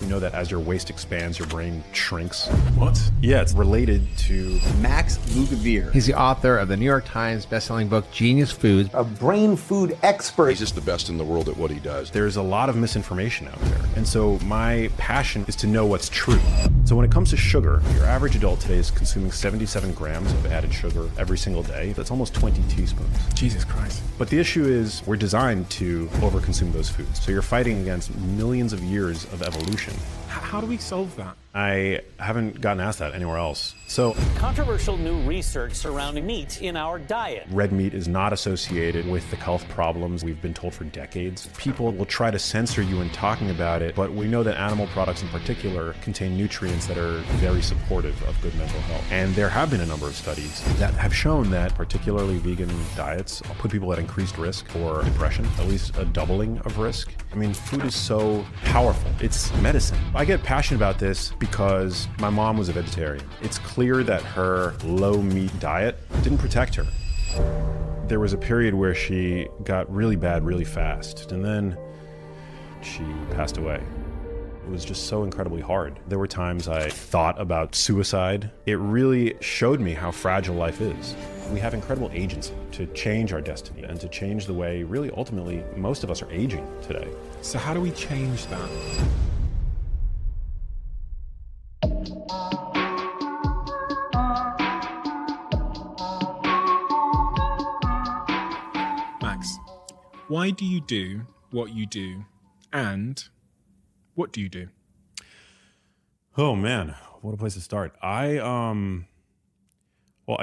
know that as your waist expands, your brain shrinks? What? Yeah, it's related to Max Lugavere. He's the author of the New York Times bestselling book, Genius Foods. A brain food expert. He's just the best in the world at what he does. There's a lot of misinformation out there. And so my passion is to know what's true. So when it comes to sugar, your average adult today is consuming 77 grams of added sugar every single day. That's almost 20 teaspoons. Jesus Christ. But the issue is we're designed to overconsume those foods. So you're fighting against millions of years of evolution. How do we solve that? I haven't gotten asked that anywhere else. So controversial new research surrounding meat in our diet. Red meat is not associated with the health problems we've been told for decades. People will try to censor you in talking about it, but we know that animal products in particular contain nutrients that are very supportive of good mental health. And there have been a number of studies that have shown that particularly vegan diets put people at increased risk for depression, at least a doubling of risk. I mean, food is so powerful. It's medicine. I get passionate about this because my mom was a vegetarian. It's clear that her low meat diet didn't protect her. There was a period where she got really bad really fast, and then she passed away. It was just so incredibly hard. There were times I thought about suicide. It really showed me how fragile life is. We have incredible agency to change our destiny and to change the way, really, ultimately, most of us are aging today. So how do we change that? Max, why do you do what you do, and what do you do? Oh man, what a place to start. I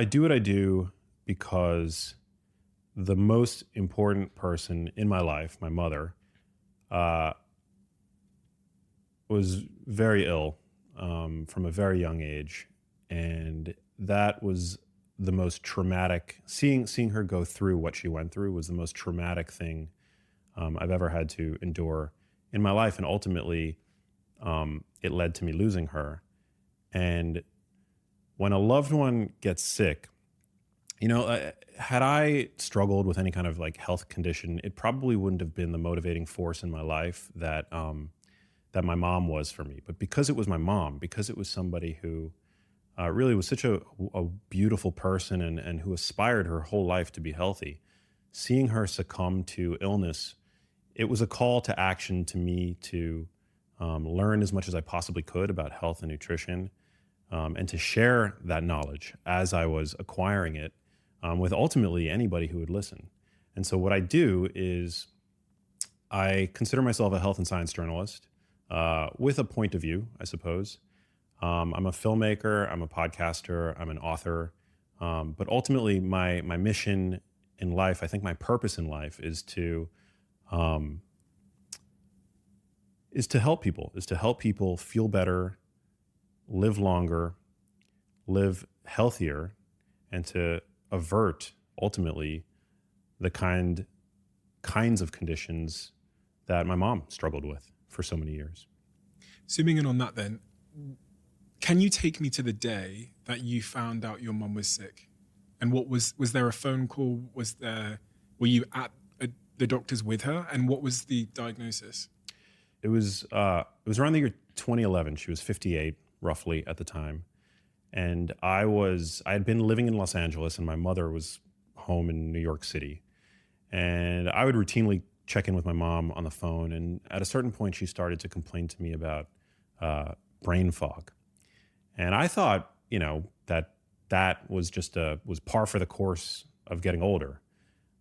do what I do because the most important person in my life, my mother, was very ill from a very young age, and that was the most traumatic. Seeing her go through what she went through was the most traumatic thing I've ever had to endure in my life, and ultimately, it led to me losing her. And when a loved one gets sick, you know, had I struggled with any kind of like health condition, it probably wouldn't have been the motivating force in my life that that my mom was for me. But because it was my mom, because it was somebody who really was such a beautiful person and who aspired her whole life to be healthy, seeing her succumb to illness, it was a call to action to me to learn as much as I possibly could about health and nutrition, and to share that knowledge as I was acquiring it with ultimately anybody who would listen. And so what I do is I consider myself a health and science journalist with a point of view, I suppose. I'm a filmmaker, I'm a podcaster, I'm an author, but ultimately my mission in life, I think my purpose in life is to help people feel better, live longer, live healthier, and to avert ultimately the kinds of conditions that my mom struggled with for so many years. Zooming in on that then, can you take me to the day that you found out your mom was sick? And what was there a phone call? Were you at the doctor's with her? And what was the diagnosis? It was around the year 2011. She was 58 roughly at the time. And I had been living in Los Angeles and my mother was home in New York City. And I would routinely check in with my mom on the phone. And at a certain point, she started to complain to me about brain fog. And I thought, you know, that was was par for the course of getting older.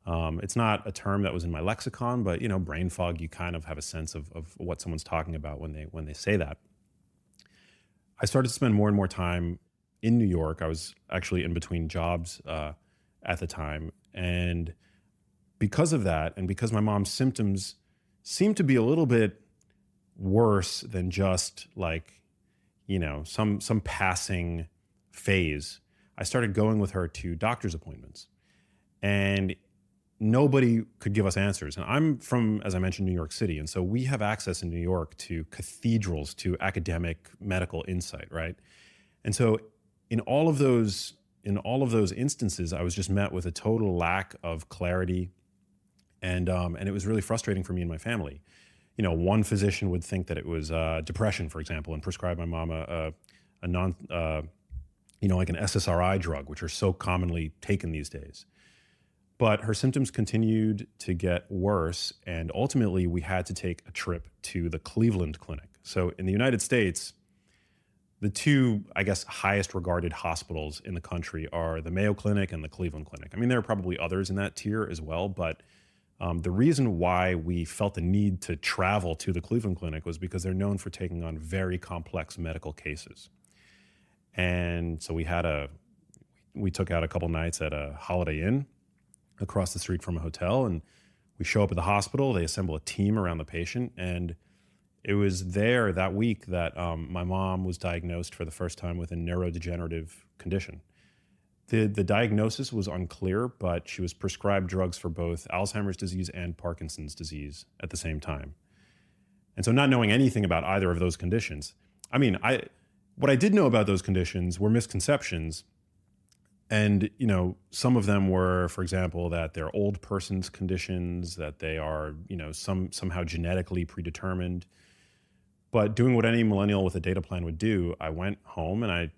It's not a term that was in my lexicon, but, you know, brain fog, you kind of have a sense of what someone's talking about when they say that. I started to spend more and more time in New York. I was actually in between jobs at the time. And because of that, and because my mom's symptoms seemed to be a little bit worse than just like, you know, some passing phase, I started going with her to doctor's appointments. And nobody could give us answers. And I'm from, as I mentioned, New York City. And so we have access in New York to cathedrals, to academic medical insight, right? And so in all of those instances, I was just met with a total lack of clarity. And it was really frustrating for me and my family. one physician would think that it was depression, for example, and prescribe my mom a non, like an SSRI drug, which are so commonly taken these days. But her symptoms continued to get worse, and ultimately we had to take a trip to the Cleveland Clinic. So in the United States, the two, I guess, highest regarded hospitals in the country are the Mayo Clinic and the Cleveland Clinic. I mean, there are probably others in that tier as well, but the reason why we felt the need to travel to the Cleveland Clinic was because they're known for taking on very complex medical cases. And so we took out a couple nights at a Holiday Inn across the street from a hotel, and we show up at the hospital. They assemble a team around the patient, and it was there that week that my mom was diagnosed for the first time with a neurodegenerative condition. The diagnosis was unclear, but she was prescribed drugs for both Alzheimer's disease and Parkinson's disease at the same time. And so not knowing anything about either of those conditions, what I did know about those conditions were misconceptions. And, some of them were, for example, that they're old person's conditions, that they are, somehow genetically predetermined. But doing what any millennial with a data plan would do, I went home and I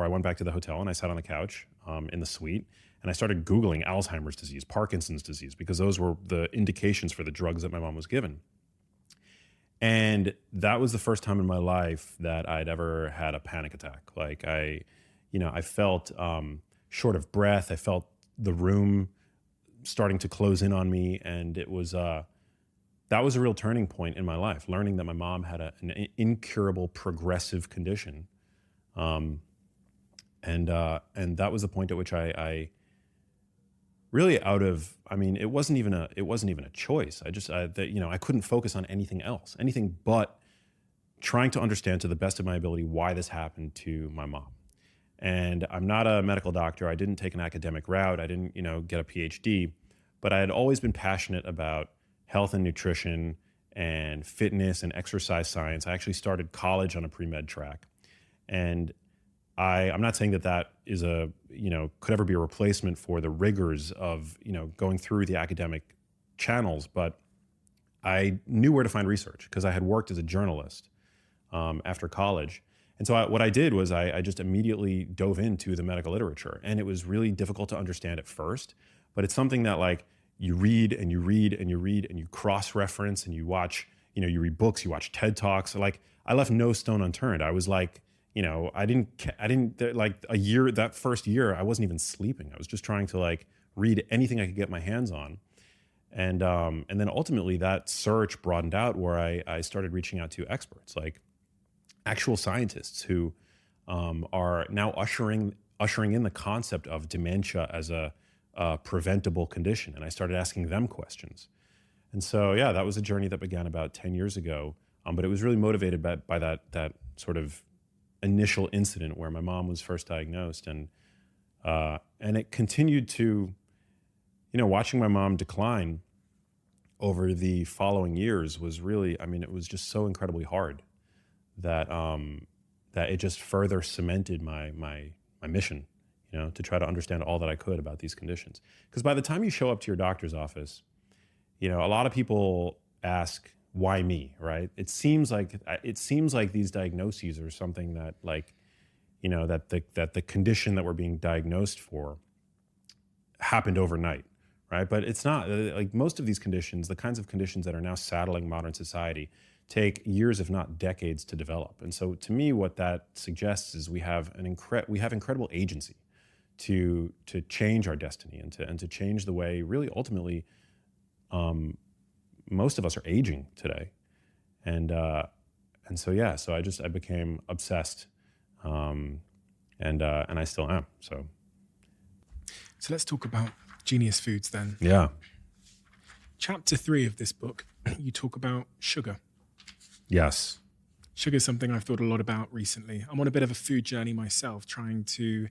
went back to the hotel and I sat on the couch in the suite and I started Googling Alzheimer's disease, Parkinson's disease, because those were the indications for the drugs that my mom was given. And that was the first time in my life that I'd ever had a panic attack. Like I felt short of breath. I felt the room starting to close in on me, and it was that was a real turning point in my life. Learning that my mom had an incurable progressive condition, and that was the point at which I really it wasn't even a choice. I couldn't focus on anything else, anything but trying to understand to the best of my ability why this happened to my mom. And I'm not a medical doctor. I didn't take an academic route. I didn't, get a PhD, but I had always been passionate about health and nutrition and fitness and exercise science. I actually started college on a pre-med track. And I'm not saying that is could ever be a replacement for the rigors of, going through the academic channels, but I knew where to find research because I had worked as a journalist after college. And so what I did was I just immediately dove into the medical literature, and it was really difficult to understand at first, but it's something that you read and you read and you read and you cross-reference and you watch, you read books, you watch TED Talks. I left no stone unturned. I was that first year, I wasn't even sleeping. I was just trying to read anything I could get my hands on. And then ultimately that search broadened out where I started reaching out to experts, like actual scientists who are now ushering in the concept of dementia as a preventable condition. And I started asking them questions. And so, yeah, that was a journey that began about 10 years ago. But it was really motivated by that sort of initial incident where my mom was first diagnosed. And it continued to, watching my mom decline over the following years was really, it was just so incredibly hard that it just further cemented my mission, to try to understand all that I could about these conditions. Because by the time you show up to your doctor's office, a lot of people ask, why me, right? It seems like these diagnoses are something that that the condition that we're being diagnosed for happened overnight, right? But it's not. Most of these conditions, the kinds of conditions that are now saddling modern society, take years, if not decades, to develop. And so, to me, what that suggests is we have incredible agency to change our destiny and to change the way, really, ultimately, most of us are aging today. And so I became obsessed, and I still am. So let's talk about Genius Foods then. Yeah. Chapter 3 of this book, you talk about sugar. Yes. Sugar is something I've thought a lot about recently. I'm on a bit of a food journey myself, trying to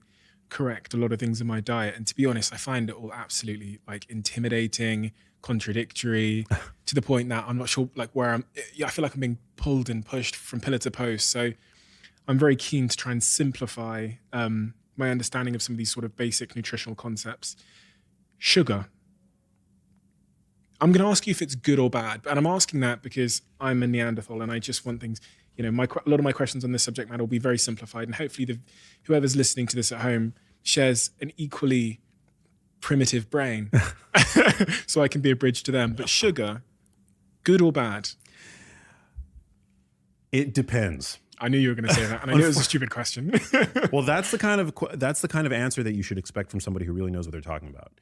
correct a lot of things in my diet. And to be honest, I find it all absolutely intimidating, contradictory, to the point that I'm not sure where I feel like I'm being pulled and pushed from pillar to post. So I'm very keen to try and simplify my understanding of some of these sort of basic nutritional concepts. Sugar. I'm going to ask you if it's good or bad, and I'm asking that because I'm a Neanderthal and I just want things, a lot of my questions on this subject matter will be very simplified, and hopefully whoever's listening to this at home shares an equally primitive brain so I can be a bridge to them. But sugar, good or bad? It depends. I knew you were going to say that, and I knew it was a stupid question. Well, that's the kind of answer that you should expect from somebody who really knows what they're talking about.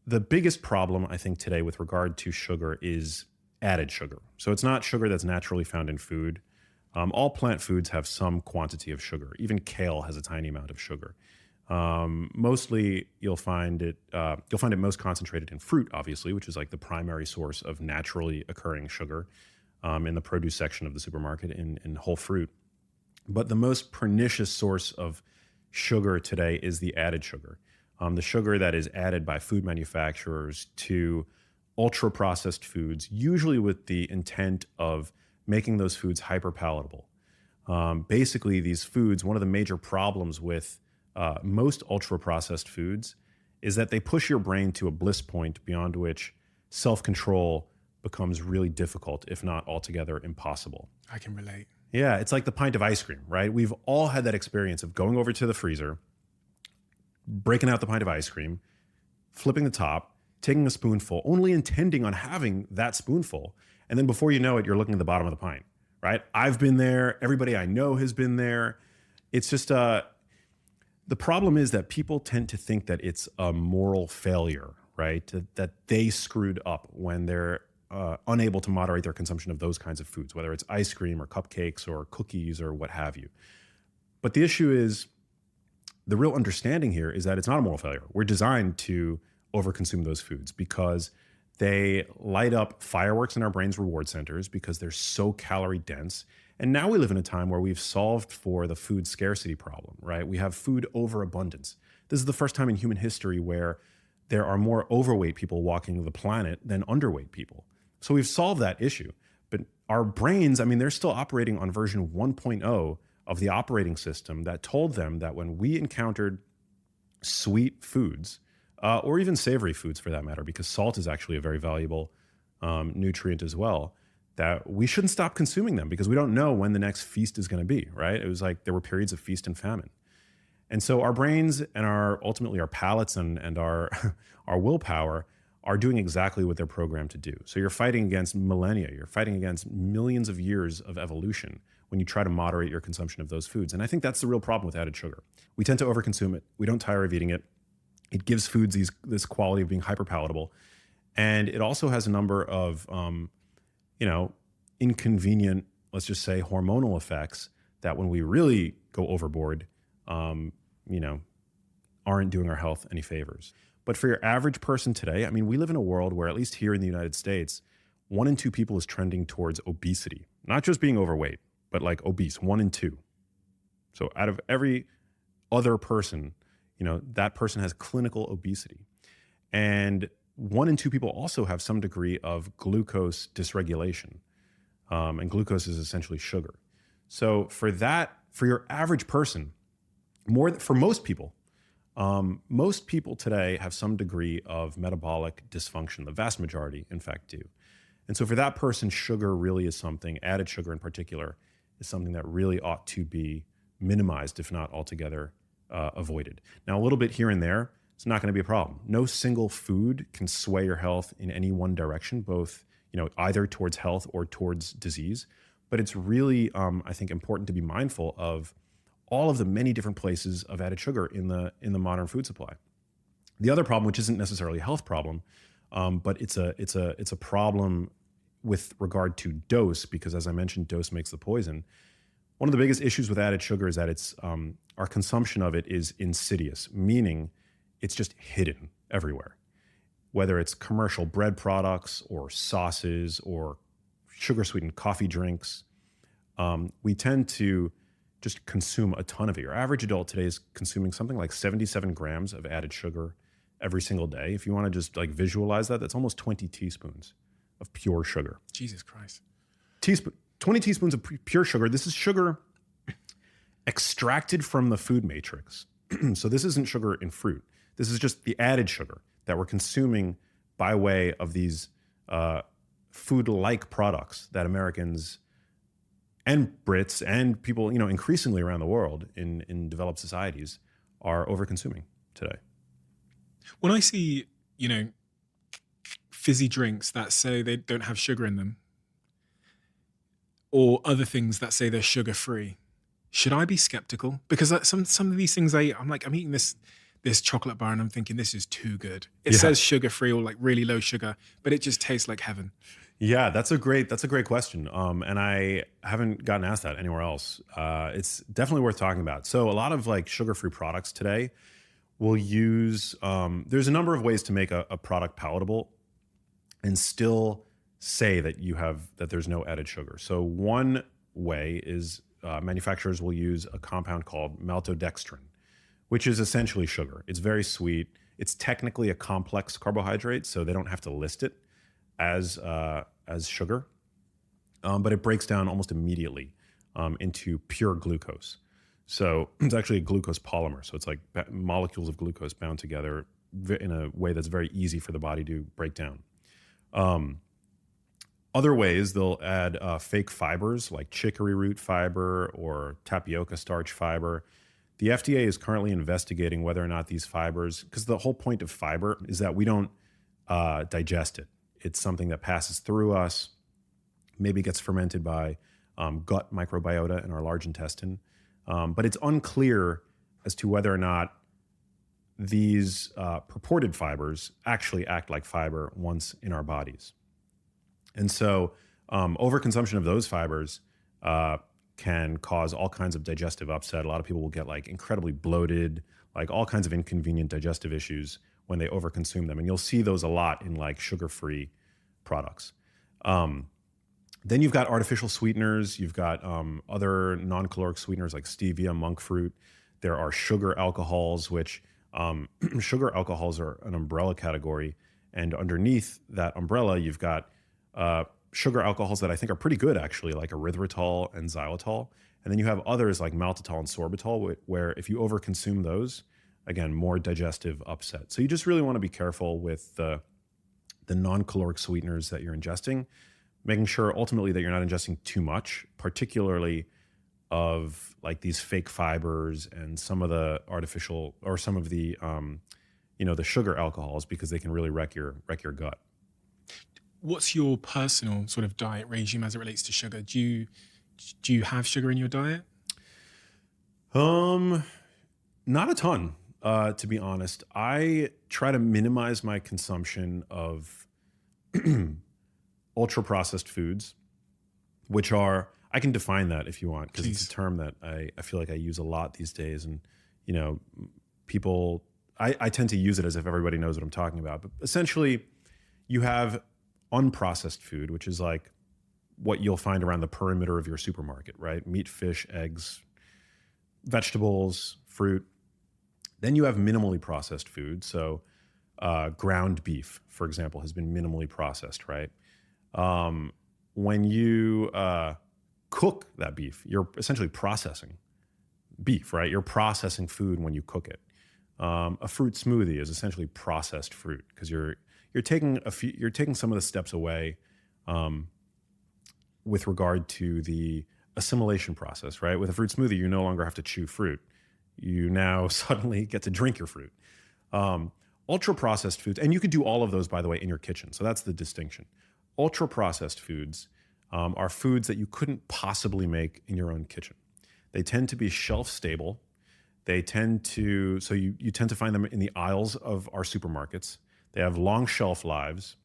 The biggest problem, I think, today with regard to sugar is added sugar. So it's not sugar that's naturally found in food. All plant foods have some quantity of sugar. Even kale has a tiny amount of sugar. Mostly, you'll find it most concentrated in fruit, obviously, which is like the primary source of naturally occurring sugar in the produce section of the supermarket in whole fruit. But the most pernicious source of sugar today is the added sugar. The sugar that is added by food manufacturers to ultra-processed foods, usually with the intent of making those foods hyper-palatable. Basically, these foods, one of the major problems with most ultra-processed foods is that they push your brain to a bliss point beyond which self-control becomes really difficult, if not altogether impossible. I can relate. Yeah, it's like the pint of ice cream, right? We've all had that experience of going over to the freezer, breaking out the pint of ice cream, flipping the top, taking a spoonful, only intending on having that spoonful. And then before you know it, you're looking at the bottom of the pint, right? I've been there. Everybody I know has been there. It's just, the problem is that people tend to think that it's a moral failure, right? That they screwed up when they're unable to moderate their consumption of those kinds of foods, whether it's ice cream or cupcakes or cookies or what have you. But the issue is, the real understanding here is that it's not a moral failure. We're designed to overconsume those foods because they light up fireworks in our brain's reward centers because they're so calorie dense. And now we live in a time where we've solved for the food scarcity problem, right? We have food overabundance. This is the first time in human history where there are more overweight people walking the planet than underweight people. So we've solved that issue. But our brains, they're still operating on version 1.0 of the operating system that told them that when we encountered sweet foods, or even savory foods for that matter, because salt is actually a very valuable nutrient as well, that we shouldn't stop consuming them because we don't know when the next feast is going to be, right? It was like there were periods of feast and famine. And so our brains and ultimately our palates and our willpower are doing exactly what they're programmed to do. So you're fighting against millennia, you're fighting against millions of years of evolution when you try to moderate your consumption of those foods. And I think that's the real problem with added sugar. We tend to overconsume it. We don't tire of eating it. It gives foods this quality of being hyper-palatable. And it also has a number of, inconvenient, let's just say, hormonal effects that when we really go overboard, aren't doing our health any favors. But for your average person today, we live in a world where, at least here in the United States, 1 in 2 people is trending towards obesity. Not just being overweight, but like obese, 1 in 2. So out of every other person, that person has clinical obesity. And 1 in 2 people also have some degree of glucose dysregulation. And glucose is essentially sugar. So for your average person, for most people today have some degree of metabolic dysfunction. The vast majority, in fact, do. And so for that person, sugar really is something, added sugar in particular, is something that really ought to be minimized, if not altogether avoided. Now, a little bit here and there, it's not going to be a problem. No single food can sway your health in any one direction, both either towards health or towards disease. But it's really, I think, important to be mindful of all of the many different places of added sugar in the modern food supply. The other problem, which isn't necessarily a health problem, but it's a problem with regard to dose, because as I mentioned, dose makes the poison. One of the biggest issues with added sugar is that it's our consumption of it is insidious, meaning it's just hidden everywhere. Whether it's commercial bread products or sauces or sugar-sweetened coffee drinks, we tend to just consume a ton of it. Your average adult today is consuming something like 77 grams of added sugar every single day. If you want to just visualize that, that's almost 20 teaspoons of pure sugar. Jesus Christ. 20 teaspoons of pure sugar. This is sugar extracted from the food matrix. So this isn't sugar in fruit. This is just the added sugar that we're consuming by way of these food-like products that Americans and Brits and people, increasingly around the world in developed societies are over-consuming today. When I see, fizzy drinks that say they don't have sugar in them, or other things that say they're sugar-free, should I be skeptical? Because some of these things I'm eating this chocolate bar and I'm thinking this is too good. It says sugar-free or like really low sugar, but it just tastes like heaven. Yeah, that's a great question. And I haven't gotten asked that anywhere else. It's definitely worth talking about. So a lot of like sugar-free products today will use, there's a number of ways to make a product palatable and still say that there's no added sugar. So one way is manufacturers will use a compound called maltodextrin, which is essentially sugar. It's very sweet. It's technically a complex carbohydrate, so they don't have to list it as sugar, but it breaks down almost immediately into pure glucose. So it's actually a glucose polymer. So it's like molecules of glucose bound together in a way that's very easy for the body to break down. Other ways, they'll add fake fibers like chicory root fiber or tapioca starch fiber. The FDA is currently investigating whether or not these fibers, because the whole point of fiber is that we don't digest it. It's something that passes through us, maybe gets fermented by gut microbiota in our large intestine. But it's unclear as to whether or not these purported fibers actually act like fiber once in our bodies. And so overconsumption of those fibers can cause all kinds of digestive upset. A lot of people will get like incredibly bloated, like all kinds of inconvenient digestive issues when they overconsume them. And you'll see those a lot in like sugar-free products. Then you've got artificial sweeteners. You've got other non-caloric sweeteners like stevia, monk fruit. There are sugar alcohols, which sugar alcohols are an umbrella category. And underneath that umbrella, you've got sugar alcohols that I think are pretty good, actually, like erythritol and xylitol. And then you have others like maltitol and sorbitol, where if you overconsume those, again, more digestive upset. So you just really want to be careful with the non-caloric sweeteners that you're ingesting, making sure ultimately that you're not ingesting too much, particularly of like these fake fibers and some of the artificial or some of the, the sugar alcohols, because they can really wreck your gut. What's your personal sort of diet regime as it relates to sugar? Do you have sugar in your diet? Not a ton, to be honest. I try to minimize my consumption of ultra processed foods, which are, I can define that if you want, because it's a term that I feel like I use a lot these days. And, people, I tend to use it as if everybody knows what I'm talking about. But essentially, you have unprocessed food, which is like what you'll find around the perimeter of your supermarket, right? Meat, fish, eggs, vegetables, fruit. Then you have minimally processed food. So ground beef, for example, has been minimally processed, right? When you cook that beef, you're essentially processing beef, right? You're processing food when you cook it. A fruit smoothie is essentially processed fruit, because you're taking some of the steps away with regard to the assimilation process, right? With a fruit smoothie, you no longer have to chew fruit. You now suddenly get to drink your fruit. Ultra processed foods, and you could do all of those, by the way, in your kitchen. So that's the distinction. Ultra processed foods are foods that you couldn't possibly make in your own kitchen. They tend to be shelf stable. You tend to find them in the aisles of our supermarkets. They have long shelf lives.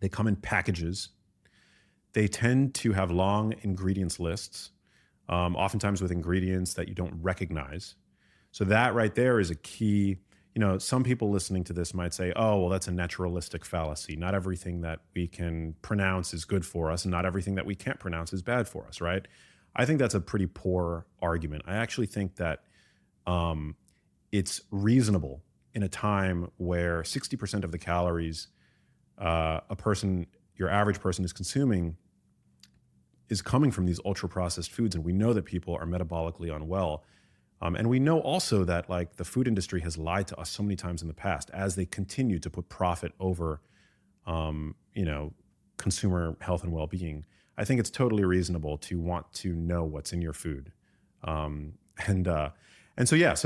They come in packages. They tend to have long ingredients lists, oftentimes with ingredients that you don't recognize. So that right there is a key. Some people listening to this might say, oh, well, that's a naturalistic fallacy. Not everything that we can pronounce is good for us, and not everything that we can't pronounce is bad for us, right? I think that's a pretty poor argument. I actually think that it's reasonable in a time where 60% of the calories your average person is consuming is coming from these ultra processed foods. And we know that people are metabolically unwell. And we know also that like the food industry has lied to us so many times in the past as they continue to put profit over consumer health and well-being, I think it's totally reasonable to want to know what's in your food. So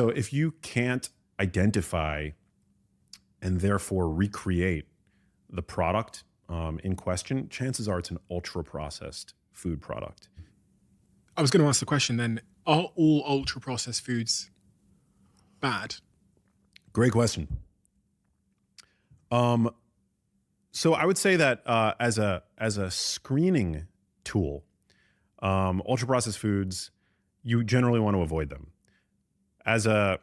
if you can't identify and therefore recreate the product in question, chances are it's an ultra-processed food product. I was going to ask the question then, are all ultra-processed foods bad? Great question. So I would say that as a screening tool, ultra-processed foods, you generally want to avoid them. As a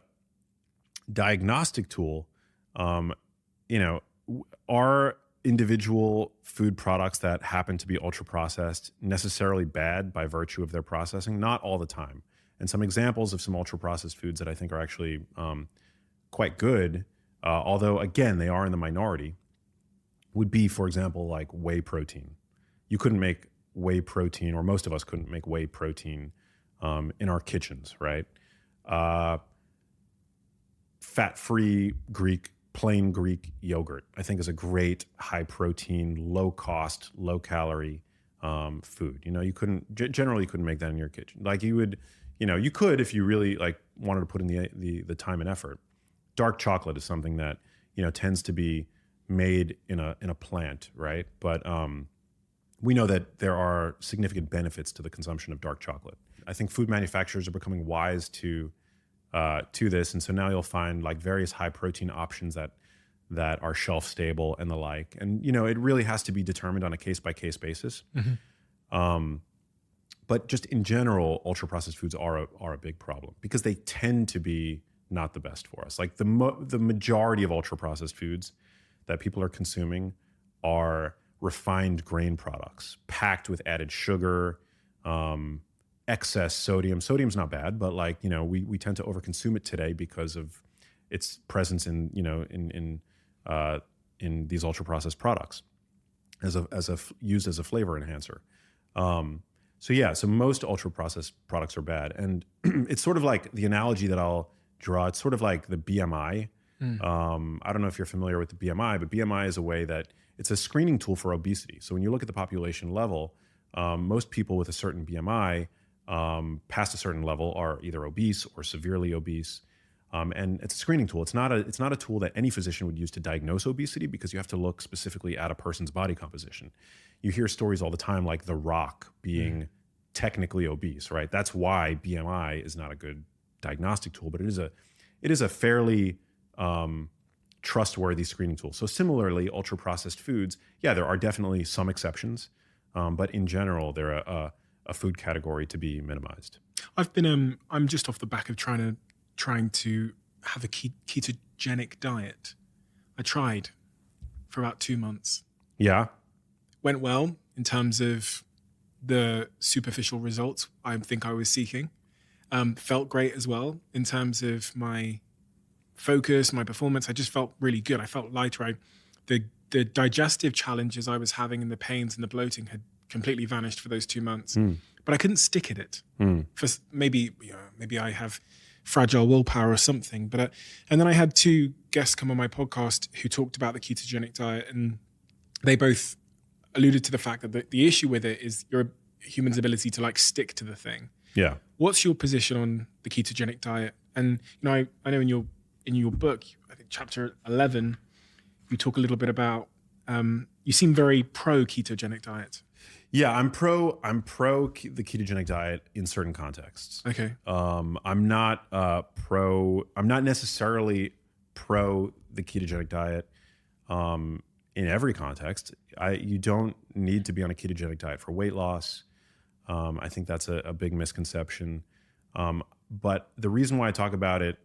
diagnostic tool, are individual food products that happen to be ultra-processed necessarily bad by virtue of their processing? Not all the time. And some examples of some ultra-processed foods that I think are actually quite good, although again, they are in the minority, would be, for example, like whey protein. You couldn't make whey protein, or most of us couldn't make whey protein in our kitchens, right? Fat-free plain Greek yogurt, I think, is a great high protein, low cost, low calorie food. You generally couldn't make that in your kitchen. Like you could if you really like wanted to put in the time and effort. Dark chocolate is something that tends to be made in a plant, right? But we know that there are significant benefits to the consumption of dark chocolate. I think food manufacturers are becoming wise to this, and so now you'll find like various high protein options that are shelf stable and the like. And it really has to be determined on a case by case basis. Mm-hmm. But just in general, ultra processed foods are a big problem because they tend to be not the best for us. Like the majority of ultra processed foods that people are consuming are refined grain products packed with added sugar, excess sodium. Sodium's not bad, but we tend to overconsume it today because of its presence in these ultra processed products used as a flavor enhancer. So most ultra processed products are bad, and it's sort of like the analogy that I'll draw. It's sort of like the BMI. I don't know if you're familiar with the BMI, but BMI is a way that it's a screening tool for obesity. So when you look at the population level, most people with a certain BMI past a certain level are either obese or severely obese. And it's a screening tool. It's not a tool that any physician would use to diagnose obesity because you have to look specifically at a person's body composition. You hear stories all the time like The Rock being technically obese, right? That's why BMI is not a good diagnostic tool, but it is a fairly trustworthy screening tool. So similarly, ultra processed foods, there are definitely some exceptions, but in general, they're a food category to be minimized. I'm just off the back of trying to have a ketogenic diet. I tried for about 2 months. Yeah. Went well in terms of the superficial results I think I was seeking. Felt great as well in terms of my focus, my performance. I just felt really good. I felt lighter. The digestive challenges I was having and the pains and the bloating had completely vanished for those 2 months. But I couldn't stick at it. For maybe I have fragile willpower or something. And then I had 2 guests come on my podcast who talked about the ketogenic diet, and they both alluded to the fact that the issue with it is your human's ability to stick to the thing. Yeah. What's your position on the ketogenic diet? And I know in your book, I think chapter 11, you talk a little bit about you seem very pro ketogenic diet. Yeah, I'm pro the ketogenic diet in certain contexts. Okay. I'm not necessarily pro the ketogenic diet in every context. You don't need to be on a ketogenic diet for weight loss. I think that's a big misconception. But the reason why I talk about it,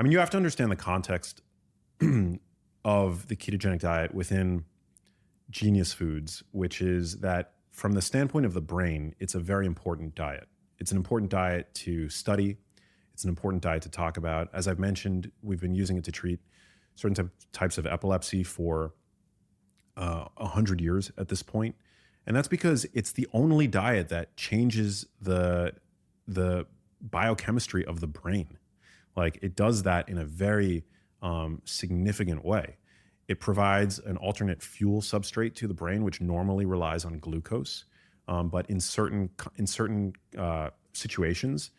you have to understand the context of the ketogenic diet within Genius Foods, which is that from the standpoint of the brain, it's a very important diet. It's an important diet to study. It's an important diet to talk about. As I've mentioned, we've been using it to treat certain types of epilepsy for 100 years at this point. And that's because it's the only diet that changes the biochemistry of the brain. It does that in a very significant way. It provides an alternate fuel substrate to the brain, which normally relies on glucose. But in certain situations,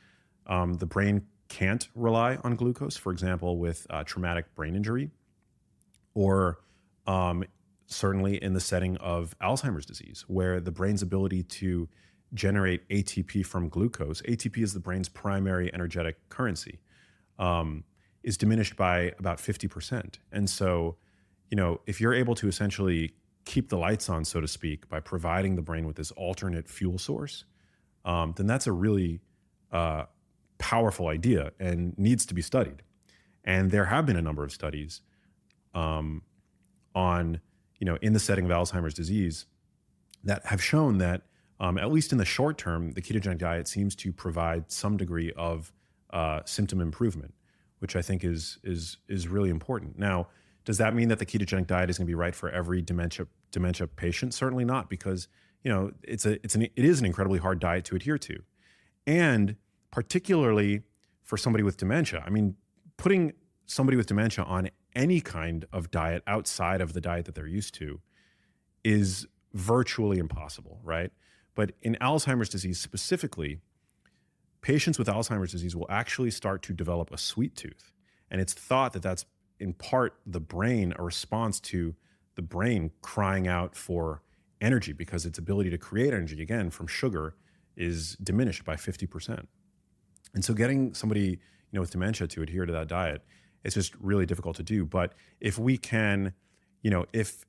the brain can't rely on glucose. For example, with traumatic brain injury, or certainly in the setting of Alzheimer's disease, where the brain's ability to generate ATP from glucose, ATP is the brain's primary energetic currency, is diminished by about 50%. And so, if you're able to essentially keep the lights on, so to speak, by providing the brain with this alternate fuel source, then that's a really powerful idea and needs to be studied. And there have been a number of studies on, in the setting of Alzheimer's disease that have shown that, at least in the short term, the ketogenic diet seems to provide some degree of symptom improvement, which I think is really important. Now, does that mean that the ketogenic diet is going to be right for every dementia patient? Certainly not, because it is an incredibly hard diet to adhere to, and particularly for somebody with dementia. I mean, putting somebody with dementia on any kind of diet outside of the diet that they're used to is virtually impossible, right? But in Alzheimer's disease specifically, patients with Alzheimer's disease will actually start to develop a sweet tooth. And it's thought that that's in part the brain, a response to the brain crying out for energy, because its ability to create energy, again, from sugar is diminished by 50%. And so getting somebody, with dementia to adhere to that diet, it's just really difficult to do. But if we can, if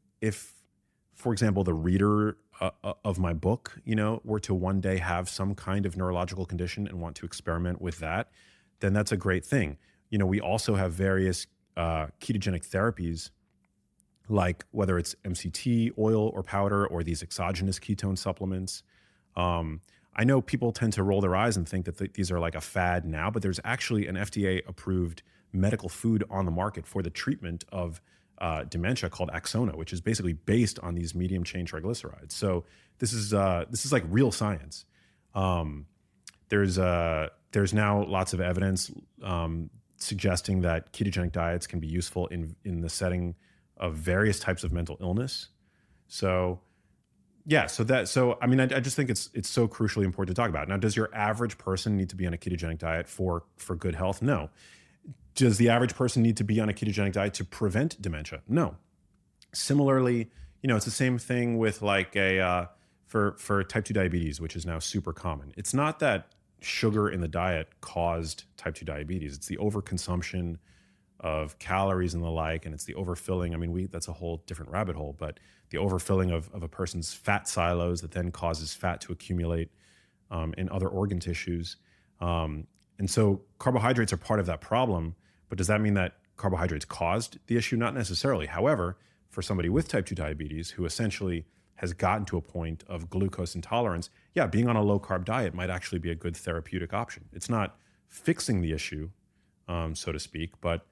for example, the reader of my book, were to one day have some kind of neurological condition and want to experiment with that, then that's a great thing. We also have various ketogenic therapies, like whether it's MCT oil or powder or these exogenous ketone supplements. I know people tend to roll their eyes and think that these are like a fad now, but there's actually an FDA-approved medical food on the market for the treatment of dementia called Axona, which is basically based on these medium-chain triglycerides. So this is like real science. There's now lots of evidence suggesting that ketogenic diets can be useful in the setting of various types of mental illness. So yeah, so I mean, I just think it's so crucially important to talk about. Now, does your average person need to be on a ketogenic diet for good health? No. Does the average person need to be on a ketogenic diet to prevent dementia? No. Similarly, it's the same thing with like for type 2 diabetes, which is now super common. It's not that sugar in the diet caused type 2 diabetes. It's the overconsumption of calories and the like, and it's the overfilling. I mean, that's a whole different rabbit hole, but the overfilling of a person's fat silos that then causes fat to accumulate in other organ tissues. And so carbohydrates are part of that problem, but does that mean that carbohydrates caused the issue? Not necessarily. However, for somebody with type 2 diabetes who essentially has gotten to a point of glucose intolerance, yeah, being on a low-carb diet might actually be a good therapeutic option. It's not fixing the issue, so to speak, but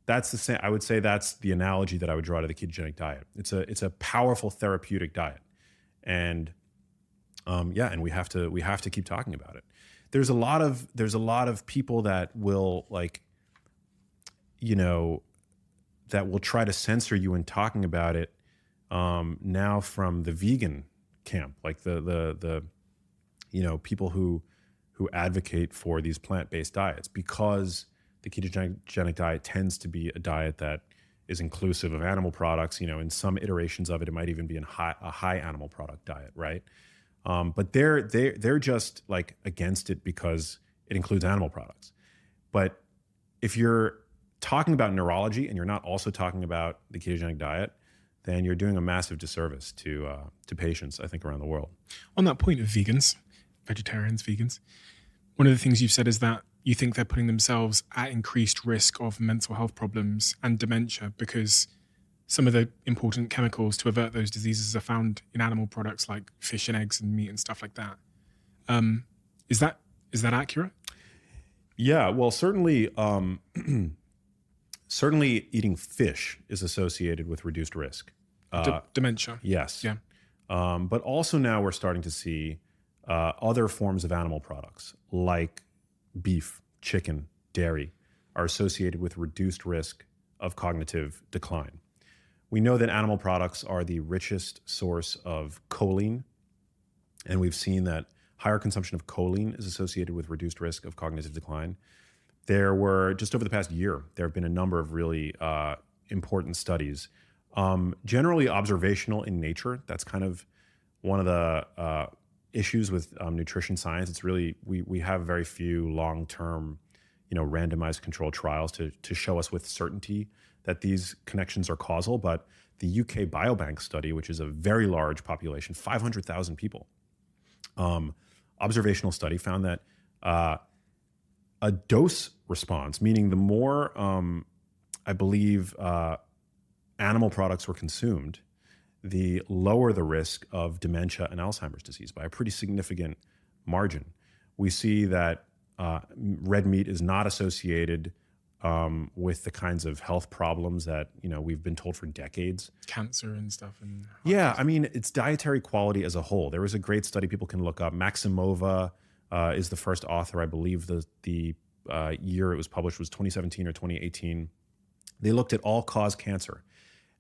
that's the same. I would say that's the analogy that I would draw to the ketogenic diet. It's a powerful therapeutic diet, and and we have to keep talking about it. There's a lot of people that will that will try to censor you in talking about it now from the vegan camp, like the people who advocate for these plant-based diets, because the ketogenic diet tends to be a diet that is inclusive of animal products. In some iterations of it, it might even be a high animal product diet, right? But they're just like against it because it includes animal products. But if you're talking about neurology and you're not also talking about the ketogenic diet, then you're doing a massive disservice to patients, I think, around the world. On that point of vegans, vegetarians, vegans, one of the things you've said is that you think they're putting themselves at increased risk of mental health problems and dementia because some of the important chemicals to avert those diseases are found in animal products like fish and eggs and meat and stuff like that. Is that accurate? Yeah, well, certainly, certainly eating fish is associated with reduced risk. Dementia. Yes. Yeah. But also now we're starting to see other forms of animal products like beef, chicken, dairy are associated with reduced risk of cognitive decline, We know that animal products are the richest source of choline, and we've seen that higher consumption of choline is associated with reduced risk of cognitive decline. There were, just over the past year, there have been a number of really important studies, generally observational in nature. That's kind of one of the issues with nutrition science. It's really, we have very few long-term, randomized controlled trials to show us with certainty that these connections are causal. But the UK Biobank study, which is a very large population, 500,000 people, observational study, found that a dose response, meaning the more, I believe, animal products were consumed, the lower the risk of dementia and Alzheimer's disease by a pretty significant margin. We see that red meat is not associated with the kinds of health problems that we've been told for decades. Cancer and stuff. And yeah, I mean, it's dietary quality as a whole. There was a great study people can look up. Maximova is the first author. I believe the year it was published was 2017 or 2018. They looked at all-cause cancer,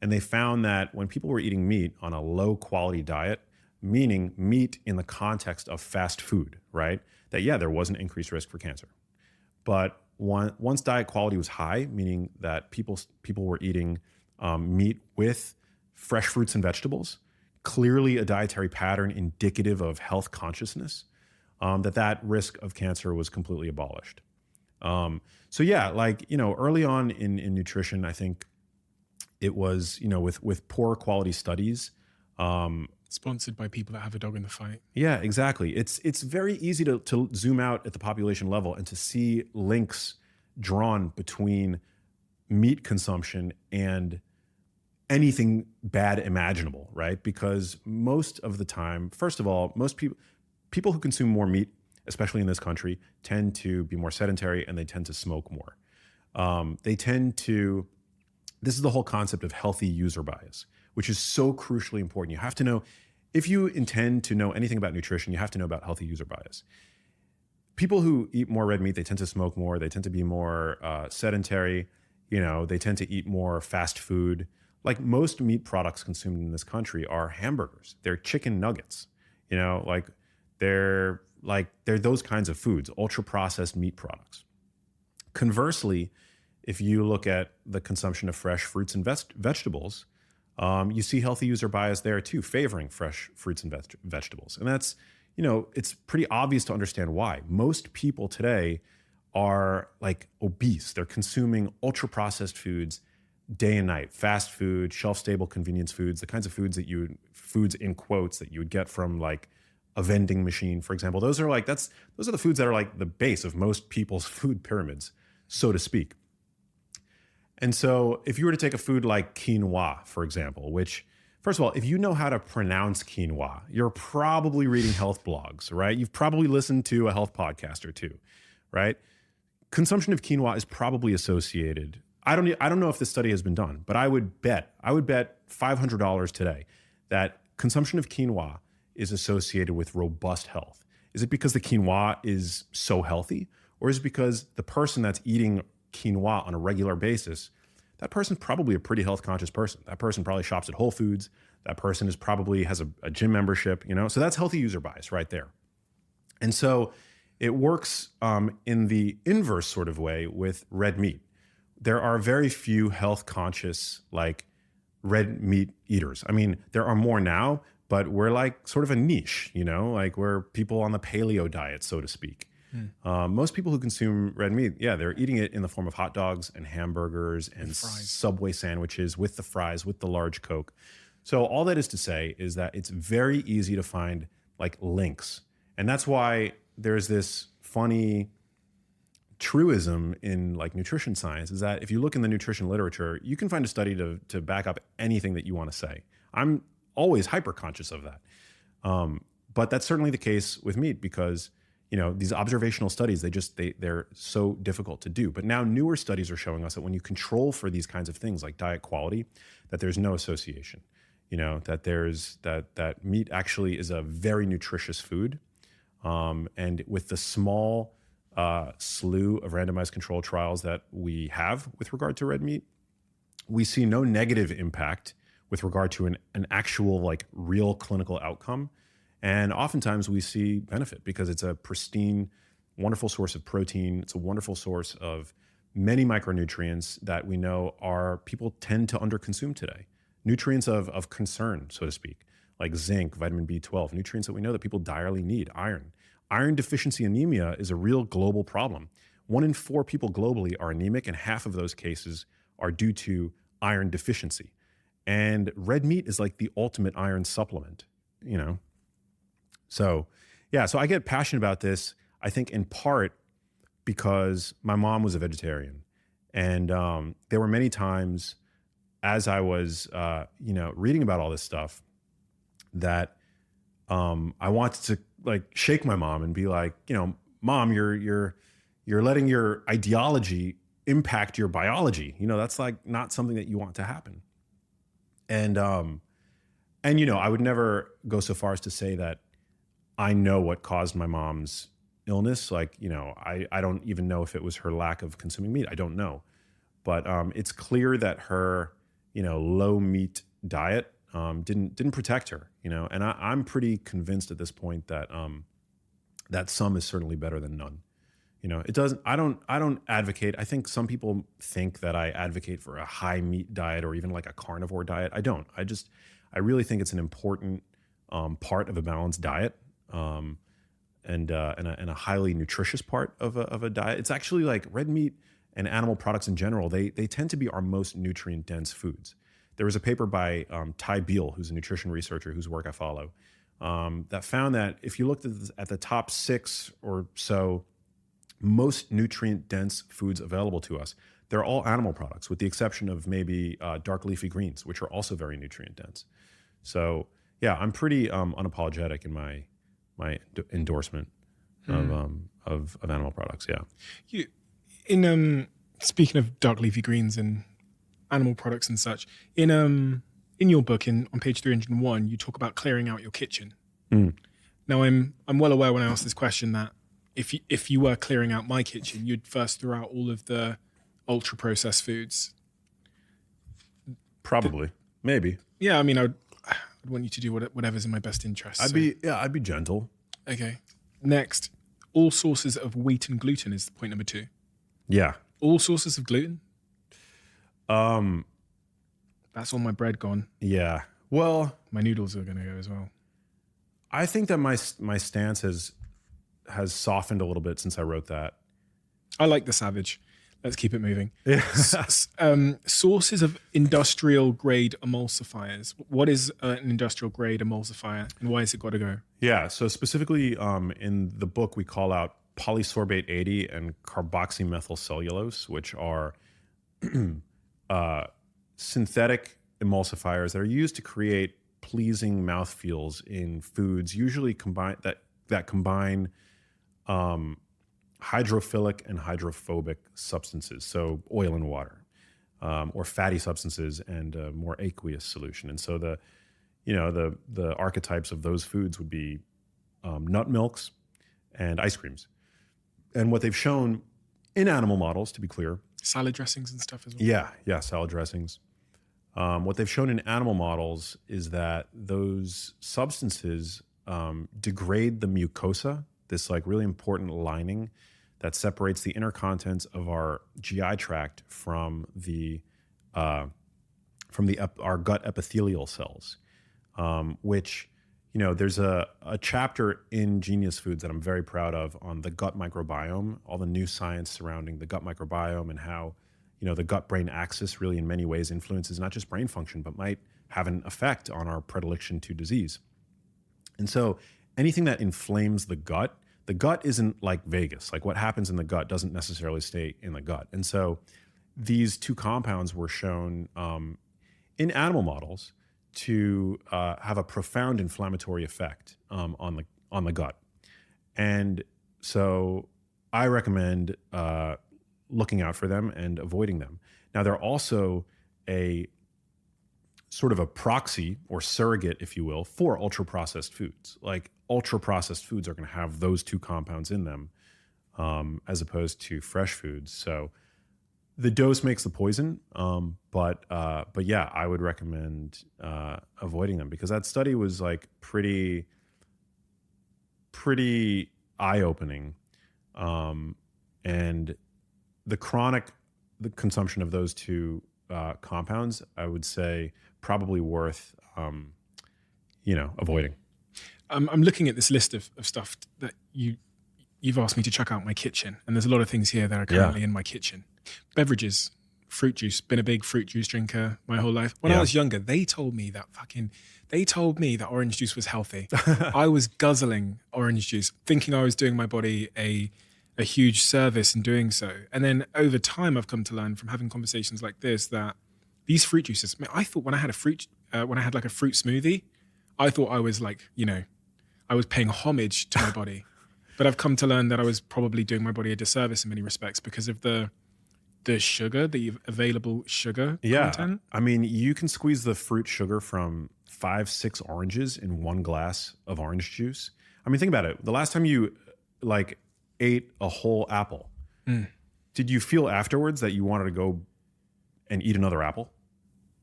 and they found that when people were eating meat on a low-quality diet, meaning meat in the context of fast food, right? That, yeah, there was an increased risk for cancer. But once diet quality was high, meaning that people were eating meat with fresh fruits and vegetables, clearly a dietary pattern indicative of health consciousness, that risk of cancer was completely abolished. So yeah, early on in nutrition, I think it was, with poor quality studies. Sponsored by people that have a dog in the fight. Yeah, exactly. It's very easy to zoom out at the population level and to see links drawn between meat consumption and anything bad imaginable, right? Because most of the time, first of all, most people who consume more meat, especially in this country, tend to be more sedentary and they tend to smoke more. This is the whole concept of healthy user bias, which is so crucially important. You have to know, if you intend to know anything about nutrition, you have to know about healthy user bias. People who eat more red meat, they tend to smoke more, they tend to be more sedentary, they tend to eat more fast food. Like most meat products consumed in this country are hamburgers, they're chicken nuggets, they're those kinds of foods, ultra processed meat products. Conversely, if you look at the consumption of fresh fruits and vegetables, you see healthy user bias there too, favoring fresh fruits and vegetables. And that's, it's pretty obvious to understand why. Most people today are obese. They're consuming ultra processed foods day and night, fast food, shelf stable convenience foods, the kinds of foods foods in quotes that you would get from a vending machine, for example. Those are the foods that are the base of most people's food pyramids, so to speak. And so if you were to take a food like quinoa, for example, which, first of all, if you know how to pronounce quinoa, you're probably reading health blogs, right? You've probably listened to a health podcast or two, right? Consumption of quinoa is probably associated. I don't know if this study has been done, but I would bet $500 today that consumption of quinoa is associated with robust health. Is it because the quinoa is so healthy, or is it because the person that's eating quinoa on a regular basis, that person's probably a pretty health conscious person? That person probably shops at Whole Foods. That person probably has a gym membership, so that's healthy user bias right there. And so it works in the inverse sort of way with red meat. There are very few health conscious red meat eaters. I mean, there are more now, but we're sort of a niche, we're people on the paleo diet, so to speak. Most people who consume red meat, yeah, they're eating it in the form of hot dogs and hamburgers and Subway sandwiches with the fries, with the large Coke. So all that is to say is that it's very easy to find links. And that's why there's this funny truism in nutrition science, is that if you look in the nutrition literature, you can find a study to back up anything that you want to say. I'm always hyper conscious of that. But that's certainly the case with meat because these observational studies, they're so difficult to do. But now newer studies are showing us that when you control for these kinds of things like diet quality, that there's no association, that meat actually is a very nutritious food. And with the small slew of randomized control trials that we have with regard to red meat, we see no negative impact with regard to an actual like real clinical outcome. And oftentimes we see benefit because it's a pristine, wonderful source of protein. It's a wonderful source of many micronutrients that we know people tend to underconsume today. Nutrients of concern, so to speak, like zinc, vitamin B12, nutrients that we know that people direly need, iron. Iron deficiency anemia is a real global problem. 1 in 4 people globally are anemic, and half of those cases are due to iron deficiency. And red meat is like the ultimate iron supplement, you know? So, yeah, so I get passionate about this, I think in part because my mom was a vegetarian. And there were many times as I was, reading about all this stuff that I wanted to like shake my mom and be like, Mom, you're letting your ideology impact your biology. That's like not something that you want to happen. And I would never go so far as to say that I know what caused my mom's illness. Like, I don't even know if it was her lack of consuming meat. I don't know. But it's clear that her, low meat diet didn't protect her, and I'm pretty convinced at this point that that some is certainly better than none. It doesn't, I don't advocate. I think some people think that I advocate for a high meat diet or even like a carnivore diet. I don't. I really think it's an important part of a balanced diet, and a highly nutritious part of a diet. It's actually like red meat and animal products in general. They tend to be our most nutrient dense foods. There was a paper by Ty Beal, who's a nutrition researcher whose work I follow, that found that if you looked at the top 6 or so most nutrient dense foods available to us, they're all animal products, with the exception of maybe dark leafy greens, which are also very nutrient dense. So yeah, I'm pretty unapologetic in my endorsement of animal products. Yeah. Speaking of dark leafy greens and animal products and such, in your book on page 301, you talk about clearing out your kitchen. Now I'm well aware when I ask this question that if you were clearing out my kitchen, you'd first throw out all of the ultra processed foods. Probably, maybe. Yeah, I mean, I'd want you to do whatever's in my best interest. I'd be gentle. Okay. Next, all sources of wheat and gluten is point number 2. Yeah. All sources of gluten. That's all my bread gone. Yeah. Well, my noodles are going to go as well. I think that my stance has softened a little bit since I wrote that. I like the savage. Let's keep it moving. Yeah. Sources of industrial grade emulsifiers. What is an industrial grade emulsifier and why has it got to go? Yeah. So specifically in the book, we call out polysorbate 80 and carboxymethylcellulose, which are synthetic emulsifiers that are used to create pleasing mouthfeels in foods, usually combine hydrophilic and hydrophobic substances, so oil and water, or fatty substances and a more aqueous solution. And so the archetypes of those foods would be nut milks and ice creams. And what they've shown in animal models, to be clear, salad dressings and stuff as well. Yeah, salad dressings. What they've shown in animal models is that those substances degrade the mucosa, this like really important lining that separates the inner contents of our GI tract from our gut epithelial cells, which, there's a chapter in Genius Foods that I'm very proud of on the gut microbiome, all the new science surrounding the gut microbiome and how, the gut-brain axis really in many ways influences not just brain function, but might have an effect on our predilection to disease. And so anything that inflames the gut isn't like Vegas. Like what happens in the gut doesn't necessarily stay in the gut. And so these 2 compounds were shown in animal models to have a profound inflammatory effect on the gut. And so I recommend looking out for them and avoiding them. Now, they're also a sort of a proxy or surrogate, if you will, for ultra-processed foods. Like ultra-processed foods are going to have those 2 compounds in them as opposed to fresh foods. So The dose makes the poison, but yeah, I would recommend avoiding them because that study was like pretty eye-opening, and the consumption of those two compounds, I would say, probably worth avoiding. I'm looking at this list of stuff that you've asked me to check out my kitchen, and there's a lot of things here that are currently in my kitchen. Beverages, fruit juice. Been a big fruit juice drinker my whole life. When I was younger, they told me that orange juice was healthy. I was guzzling orange juice, thinking I was doing my body a huge service in doing so. And then over time, I've come to learn from having conversations like this that these fruit juices. I thought when I had like a fruit smoothie, I thought I was like, I was paying homage to my body. But I've come to learn that I was probably doing my body a disservice in many respects because of the sugar, the available sugar content. I mean, you can squeeze the fruit sugar from 5-6 oranges in one glass of orange juice. I mean, think about it. The last time you like ate a whole apple, did you feel afterwards that you wanted to go and eat another apple?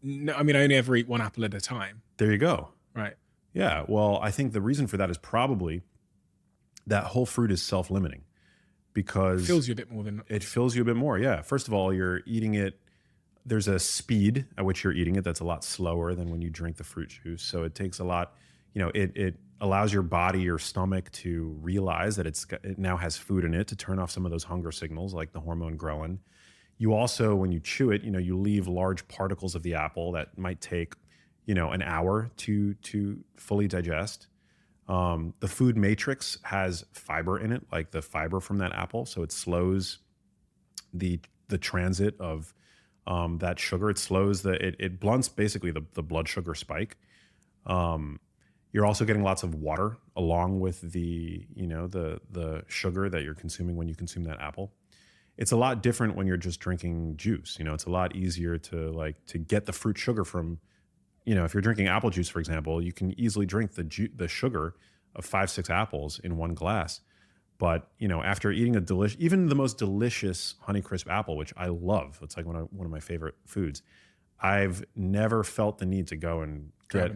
No, I mean, I only ever eat one apple at a time. There you go. Right. Yeah. Well, I think the reason for that is probably that whole fruit is self-limiting because It fills you a bit more than it fills you a bit more. Yeah. First of all, you're eating it. There's a speed at which you're eating it that's a lot slower than when you drink the fruit juice. So it takes a lot, it allows your body, your stomach to realize that it now has food in it to turn off some of those hunger signals like the hormone ghrelin. You also, when you chew it, you leave large particles of the apple that might take, an hour to fully digest. The food matrix has fiber in it, like the fiber from that apple. So it slows the transit of that sugar. It slows it blunts basically the blood sugar spike. You're also getting lots of water along with the sugar that you're consuming when you consume that apple. It's a lot different when you're just drinking juice. It's a lot easier to get the fruit sugar from, if you're drinking apple juice, for example, you can easily drink the sugar of 5-6 apples in one glass. But, after eating even the most delicious Honeycrisp apple, which I love, it's like one of my favorite foods, I've never felt the need to go and get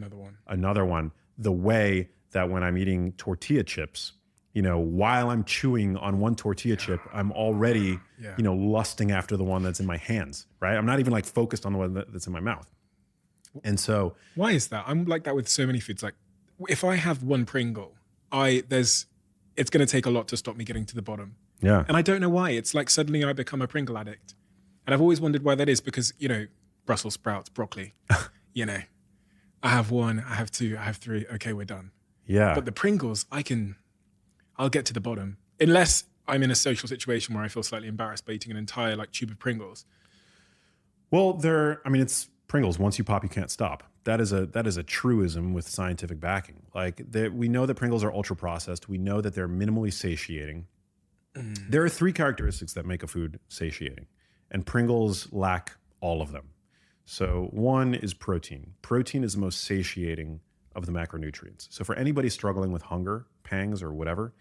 another one the way that when I'm eating tortilla chips, while I'm chewing on one tortilla chip, I'm already, lusting after the one that's in my hands, right? I'm not even like focused on the one that's in my mouth. And so, why is that? I'm like that with so many foods. Like if I have one Pringle, it's going to take a lot to stop me getting to the bottom. Yeah. And I don't know why. It's like suddenly I become a Pringle addict. And I've always wondered why that is because, Brussels sprouts, broccoli, I have one, I have two, I have three. Okay, we're done. Yeah. But the Pringles, I'll get to the bottom. Unless I'm in a social situation where I feel slightly embarrassed by eating an entire tube of Pringles. Well, it's Pringles. Once you pop, you can't stop. That is a truism with scientific backing. We know that Pringles are ultra processed. We know that they're minimally satiating. There are 3 characteristics that make a food satiating, and Pringles lack all of them. So one is protein. Protein is the most satiating of the macronutrients. So for anybody struggling with hunger, pangs, or whatever,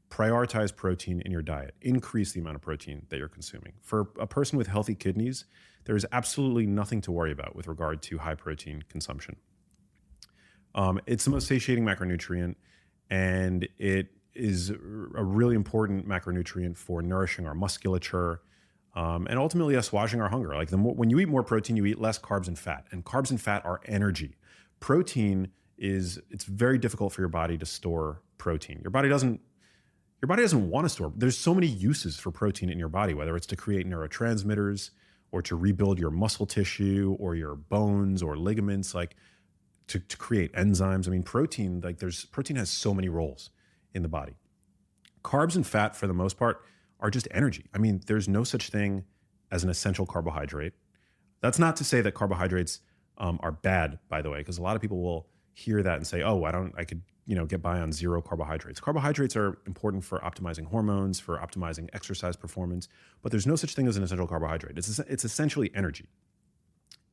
prioritize protein in your diet. Increase the amount of protein that you're consuming. For a person with healthy kidneys, there is absolutely nothing to worry about with regard to high protein consumption. It's the most satiating macronutrient, and it is a really important macronutrient for nourishing our musculature, and ultimately assuaging our hunger. When you eat more protein, you eat less carbs and fat, and carbs and fat are energy. Protein it's very difficult for your body to store protein. Your body doesn't want to store. There's so many uses for protein in your body, whether it's to create neurotransmitters or to rebuild your muscle tissue or your bones or ligaments, to create enzymes. I mean, protein has so many roles in the body. Carbs and fat, for the most part, are just energy. I mean, there's no such thing as an essential carbohydrate. That's not to say that carbohydrates are bad, by the way, because a lot of people will hear that and say, "Oh, I could get by on 0 carbohydrates." Carbohydrates are important for optimizing hormones, for optimizing exercise performance, but there's no such thing as an essential carbohydrate. It's essentially energy,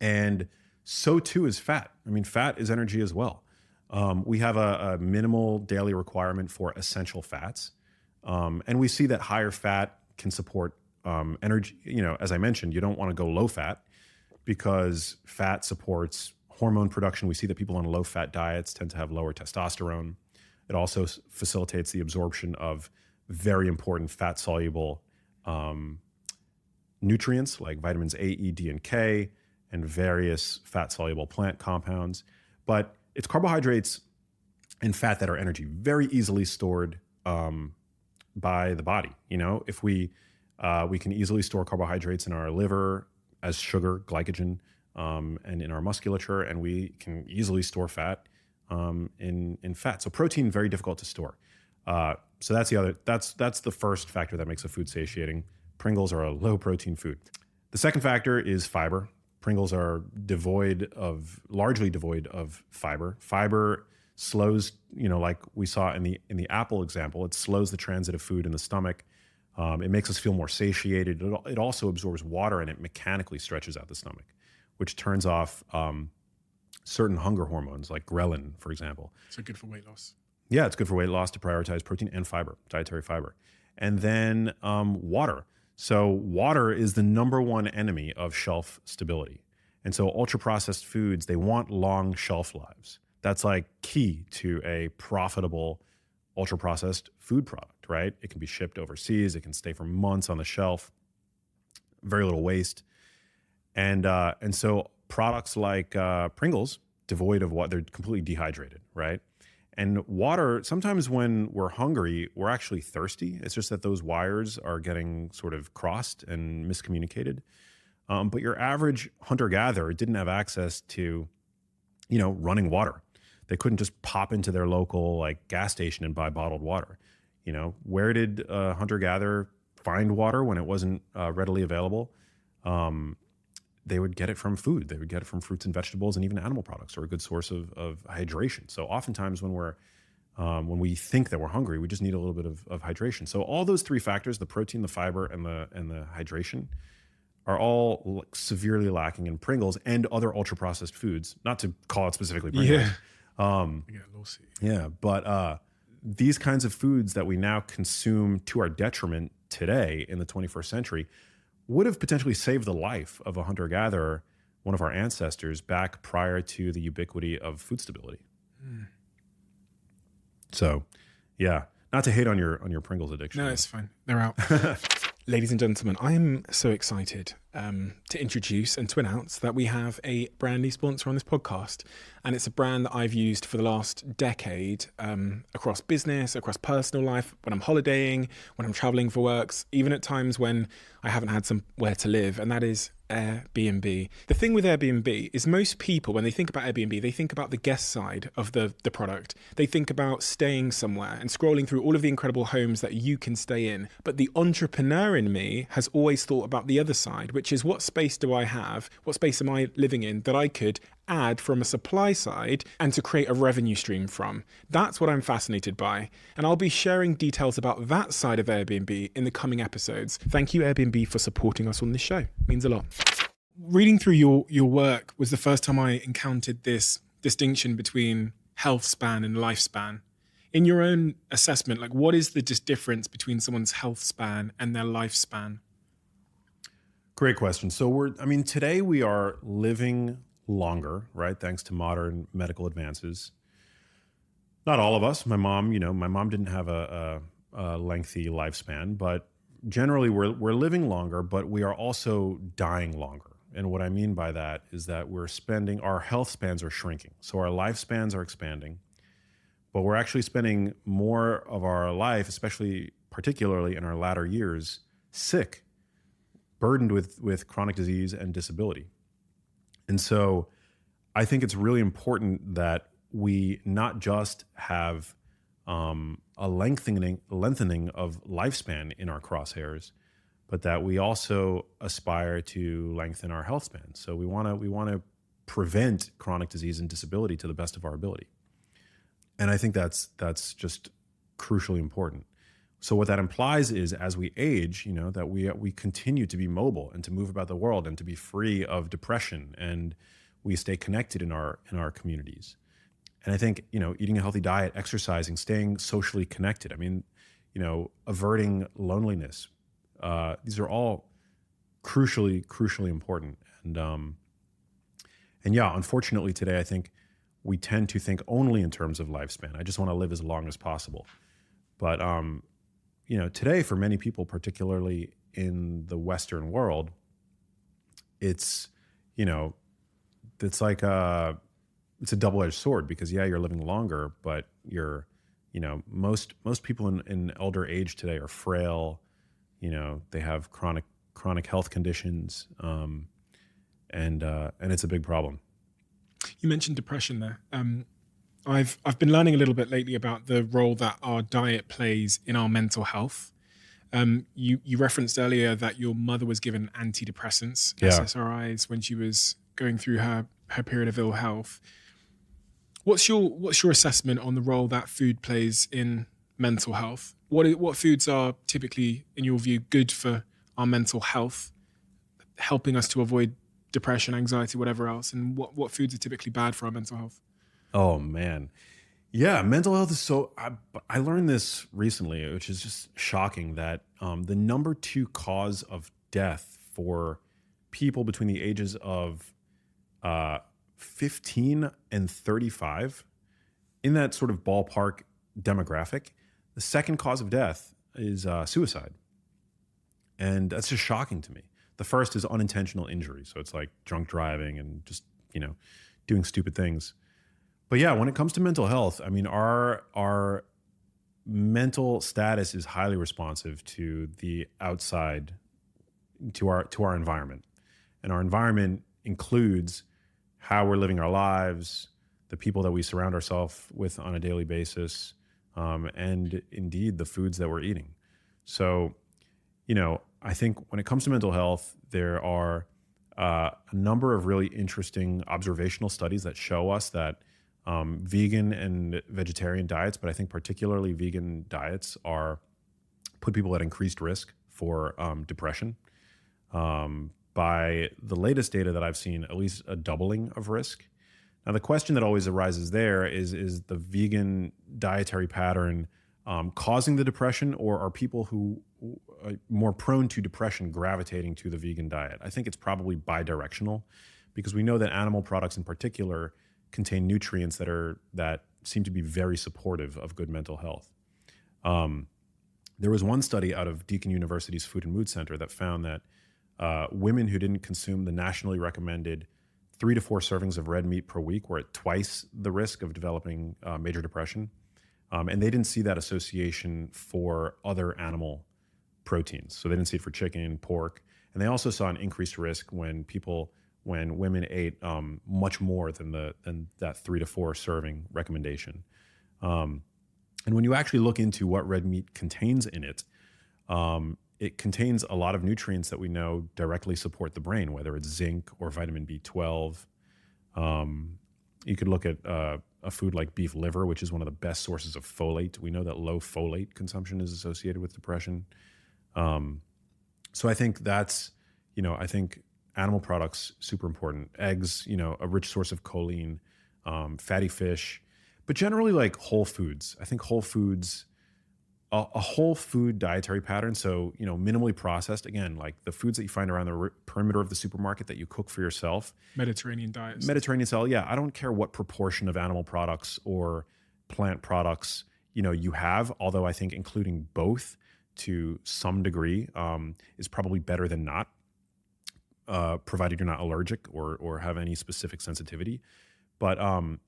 and so too is fat. I mean, fat is energy as well. We have a minimal daily requirement for essential fats, and we see that higher fat can support energy, as I mentioned, you don't want to go low fat because fat supports hormone production. We see that people on low fat diets tend to have lower testosterone. It also facilitates the absorption of very important fat soluble nutrients like vitamins A, E, D, and K, and various fat soluble plant compounds. But it's carbohydrates and fat that are energy, very easily stored by the body. If we can easily store carbohydrates in our liver as sugar, glycogen, and in our musculature, and we can easily store fat in fat. So protein, very difficult to store. So that's the first factor that makes a food satiating. Pringles are a low protein food. The second factor is fiber. Pringles are largely devoid of fiber. Fiber slows, like we saw in the apple example, it slows the transit of food in the stomach. It makes us feel more satiated. It also absorbs water and it mechanically stretches out the stomach, which turns off certain hunger hormones like ghrelin, for example. So good for weight loss. Yeah, it's good for weight loss to prioritize protein and fiber, dietary fiber. And then water. So water is the number one enemy of shelf stability. And so ultra-processed foods, they want long shelf lives. That's like key to a profitable ultra-processed food product, right? It can be shipped overseas. It can stay for months on the shelf. Very little waste. And so products like Pringles, devoid of what, they're completely dehydrated, right? And water, sometimes when we're hungry, we're actually thirsty. It's just that those wires are getting sort of crossed and miscommunicated. But your average hunter-gatherer didn't have access to, running water. They couldn't just pop into their local gas station and buy bottled water. Where did a hunter-gatherer find water when it wasn't readily available? They would get it from food. They would get it from fruits and vegetables, and even animal products are a good source of hydration. So oftentimes when we think that we're hungry, we just need a little bit of hydration. So all those three factors, the protein, the fiber, and the hydration, are all severely lacking in Pringles and other ultra-processed foods, not to call it specifically Pringles. But these kinds of foods that we now consume to our detriment today in the 21st century would have potentially saved the life of a hunter-gatherer, one of our ancestors, back prior to the ubiquity of food stability. So, yeah, not to hate on your Pringles addiction. No, it's fine. They're out. Ladies and gentlemen, I am so excited to introduce and to announce that we have a brand new sponsor on this podcast. And it's a brand that I've used for the last decade across business, across personal life, when I'm holidaying, when I'm traveling for works, even at times when I haven't had somewhere to live, and that is Airbnb. The thing with Airbnb is most people, when they think about Airbnb, they think about the guest side of the product. They think about staying somewhere and scrolling through all of the incredible homes that you can stay in. But the entrepreneur in me has always thought about the other side, which is what space do I have? What space am I living in that I could add from a supply side and to create a revenue stream from? That's what I'm fascinated by. And I'll be sharing details about that side of Airbnb in the coming episodes. Thank you, Airbnb, for supporting us on this show. It means a lot. Reading through your work was the first time I encountered this distinction between health span and lifespan. In your own assessment, what is the difference between someone's health span and their lifespan? Great question. So today we are living longer, right? Thanks to modern medical advances. Not all of us. My mom didn't have a lengthy lifespan, but generally we're living longer, but we are also dying longer. And what I mean by that is that our health spans are shrinking. So our lifespans are expanding, but we're actually spending more of our life, particularly in our latter years, sick, burdened with chronic disease and disability. And so I think it's really important that we not just have a lengthening of lifespan in our crosshairs, but that we also aspire to lengthen our health span. So we want to prevent chronic disease and disability to the best of our ability. And I think that's just crucially important. So what that implies is, as we age, that we continue to be mobile and to move about the world and to be free of depression, and we stay connected in our communities. And I think, eating a healthy diet, exercising, staying socially connected. Averting loneliness, these are all crucially important. And yeah, unfortunately today, I think we tend to think only in terms of lifespan. I just want to live as long as possible. But today for many people, particularly in the Western world, it's like it's a double-edged sword, because yeah, you're living longer, but you're most people in elder age today are frail. They have chronic health conditions, and it's a big problem. You mentioned depression there. I've been learning a little bit lately about the role that our diet plays in our mental health. You referenced earlier that your mother was given antidepressants, Yeah. SSRIs, when she was going through her period of ill health. What's your assessment on the role that food plays in mental health? What foods are typically, in your view, good for our mental health, helping us to avoid depression, anxiety, whatever else, and what foods are typically bad for our mental health? Oh man. Yeah, mental health is so. I learned this recently, which is just shocking, that the number 2 cause of death for people between the ages of 15 and 35, in that sort of ballpark demographic, the second cause of death is suicide. And that's just shocking to me. The first is unintentional injury. So it's like drunk driving and just, doing stupid things. But yeah, when it comes to mental health, I mean, our mental status is highly responsive to the outside, to our environment. And our environment includes how we're living our lives, the people that we surround ourselves with on a daily basis, and indeed the foods that we're eating. So, I think when it comes to mental health, there are a number of really interesting observational studies that show us that vegan and vegetarian diets, but I think particularly vegan diets, put people at increased risk for depression. By the latest data that I've seen, at least a doubling of risk. Now, the question that always arises there is the vegan dietary pattern causing the depression, or are people who are more prone to depression gravitating to the vegan diet? I think it's probably bidirectional, because we know that animal products in particular contain nutrients that seem to be very supportive of good mental health. There was one study out of Deakin University's Food and Mood Center that found that women who didn't consume the nationally recommended 3 to 4 servings of red meat per week were at twice the risk of developing major depression. And they didn't see that association for other animal proteins. So they didn't see it for chicken, pork. And they also saw an increased risk when women ate much more than that 3 to 4 serving recommendation. And when you actually look into what red meat contains in it, it contains a lot of nutrients that we know directly support the brain, whether it's zinc or vitamin B12. You could look at a food like beef liver, which is one of the best sources of folate. We know that low folate consumption is associated with depression. So I think I think animal products, super important. Eggs, a rich source of choline, fatty fish, but generally like whole foods. I think whole foods, a whole food dietary pattern. So, minimally processed, again, like the foods that you find around the perimeter of the supermarket that you cook for yourself. Mediterranean diets. Mediterranean style, yeah. I don't care what proportion of animal products or plant products, you have, although I think including both to some degree is probably better than not, provided you're not allergic or have any specific sensitivity. But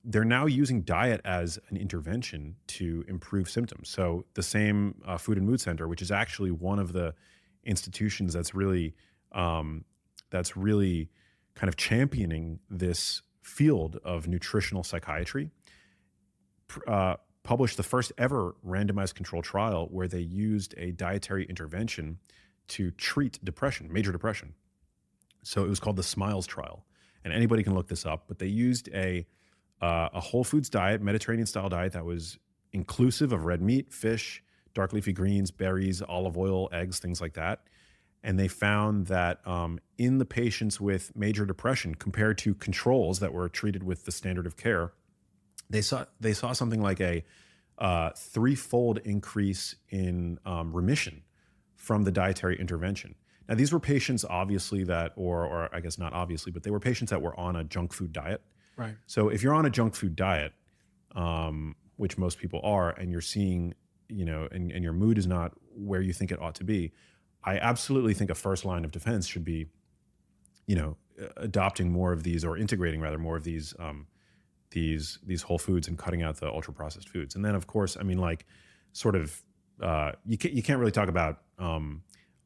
they're now using diet as an intervention to improve symptoms. So the same Food and Mood Center, which is actually one of the institutions that's really kind of championing this field of nutritional psychiatry, published the first ever randomized control trial where they used a dietary intervention to treat depression, major depression. So it was called the SMILES trial. And anybody can look this up, but they used a whole foods diet, Mediterranean style diet that was inclusive of red meat, fish, dark leafy greens, berries, olive oil, eggs, things like that. And they found that in the patients with major depression compared to controls that were treated with the standard of care, they saw something like a 3-fold increase in remission from the dietary intervention. Now, these were patients obviously that, or I guess not obviously, but they were patients that were on a junk food diet. Right. So if you're on a junk food diet, which most people are, and you're seeing, and your mood is not where you think it ought to be, I absolutely think a first line of defense should be, adopting more of these, or integrating rather more of these whole foods and cutting out the ultra processed foods. And then of course, I mean, like, sort of, you can't really talk about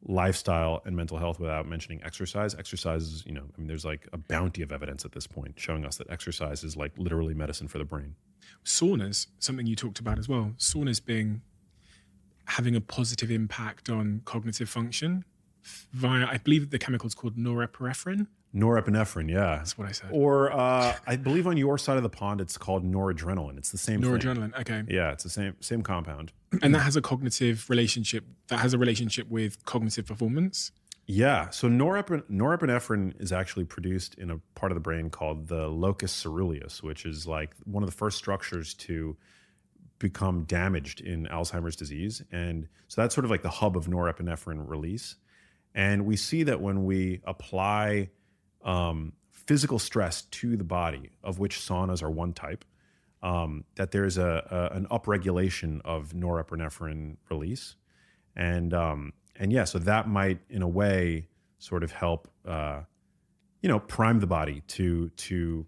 lifestyle and mental health without mentioning exercise. Exercise is, I mean, there's like a bounty of evidence at this point showing us that exercise is like literally medicine for the brain. Saunas, something you talked about as well. Saunas having a positive impact on cognitive function via, I believe the chemical is called norepinephrine. Norepinephrine, yeah. That's what I said. Or I believe on your side of the pond, it's called noradrenaline. It's the same thing. Noradrenaline, okay. Yeah, it's the same compound. And that has a cognitive relationship, with cognitive performance? Yeah, so norepinephrine is actually produced in a part of the brain called the locus ceruleus, which is like one of the first structures to become damaged in Alzheimer's disease. And so that's sort of like the hub of norepinephrine release. And we see that when we apply physical stress to the body, of which saunas are one type, that there's an upregulation of norepinephrine release. And yeah, so that might, in a way, sort of help, prime the body to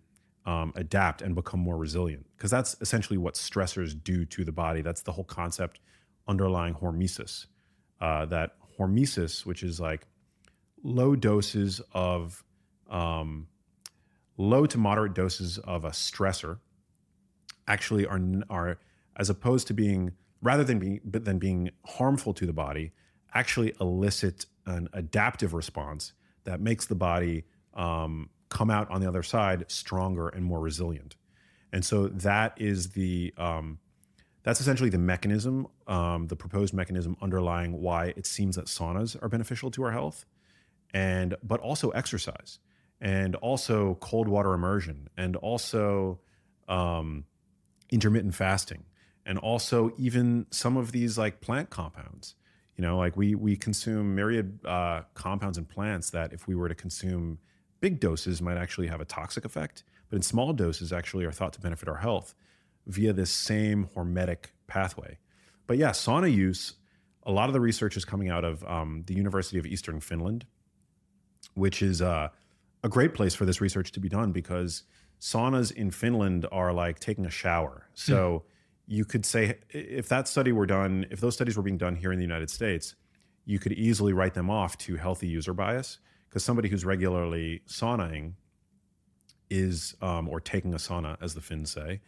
adapt and become more resilient. Because that's essentially what stressors do to the body. That's the whole concept underlying hormesis. That hormesis, which is like low to moderate doses of a stressor, actually are as opposed to being, rather than being harmful to the body, actually elicit an adaptive response that makes the body come out on the other side stronger and more resilient. And so that is that's essentially the mechanism, the proposed mechanism underlying why it seems that saunas are beneficial to our health, but also exercise, and also cold water immersion, and also intermittent fasting, and also even some of these like plant compounds. Like we consume myriad compounds in plants that if we were to consume big doses might actually have a toxic effect, but in small doses actually are thought to benefit our health via this same hormetic pathway. But yeah, sauna use, a lot of the research is coming out of the University of Eastern Finland, which is a great place for this research to be done, because saunas in Finland are like taking a shower. So you could say, if those studies were being done here in the United States, you could easily write them off to healthy user bias, because somebody who's regularly saunaing is, or taking a sauna, as the Finns say,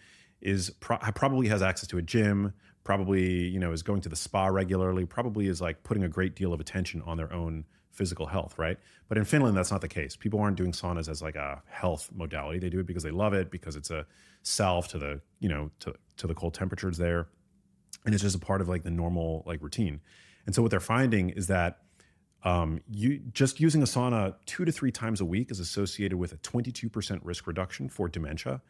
probably has access to a gym, probably, is going to the spa regularly, probably is like putting a great deal of attention on their own physical health, right? But in Finland, that's not the case. People aren't doing saunas as like a health modality. They do it because they love it, because it's a salve to the, to the cold temperatures there. And it's just a part of like the normal like routine. And so what they're finding is that you just using a sauna 2 to 3 times a week is associated with a 22% risk reduction for dementia.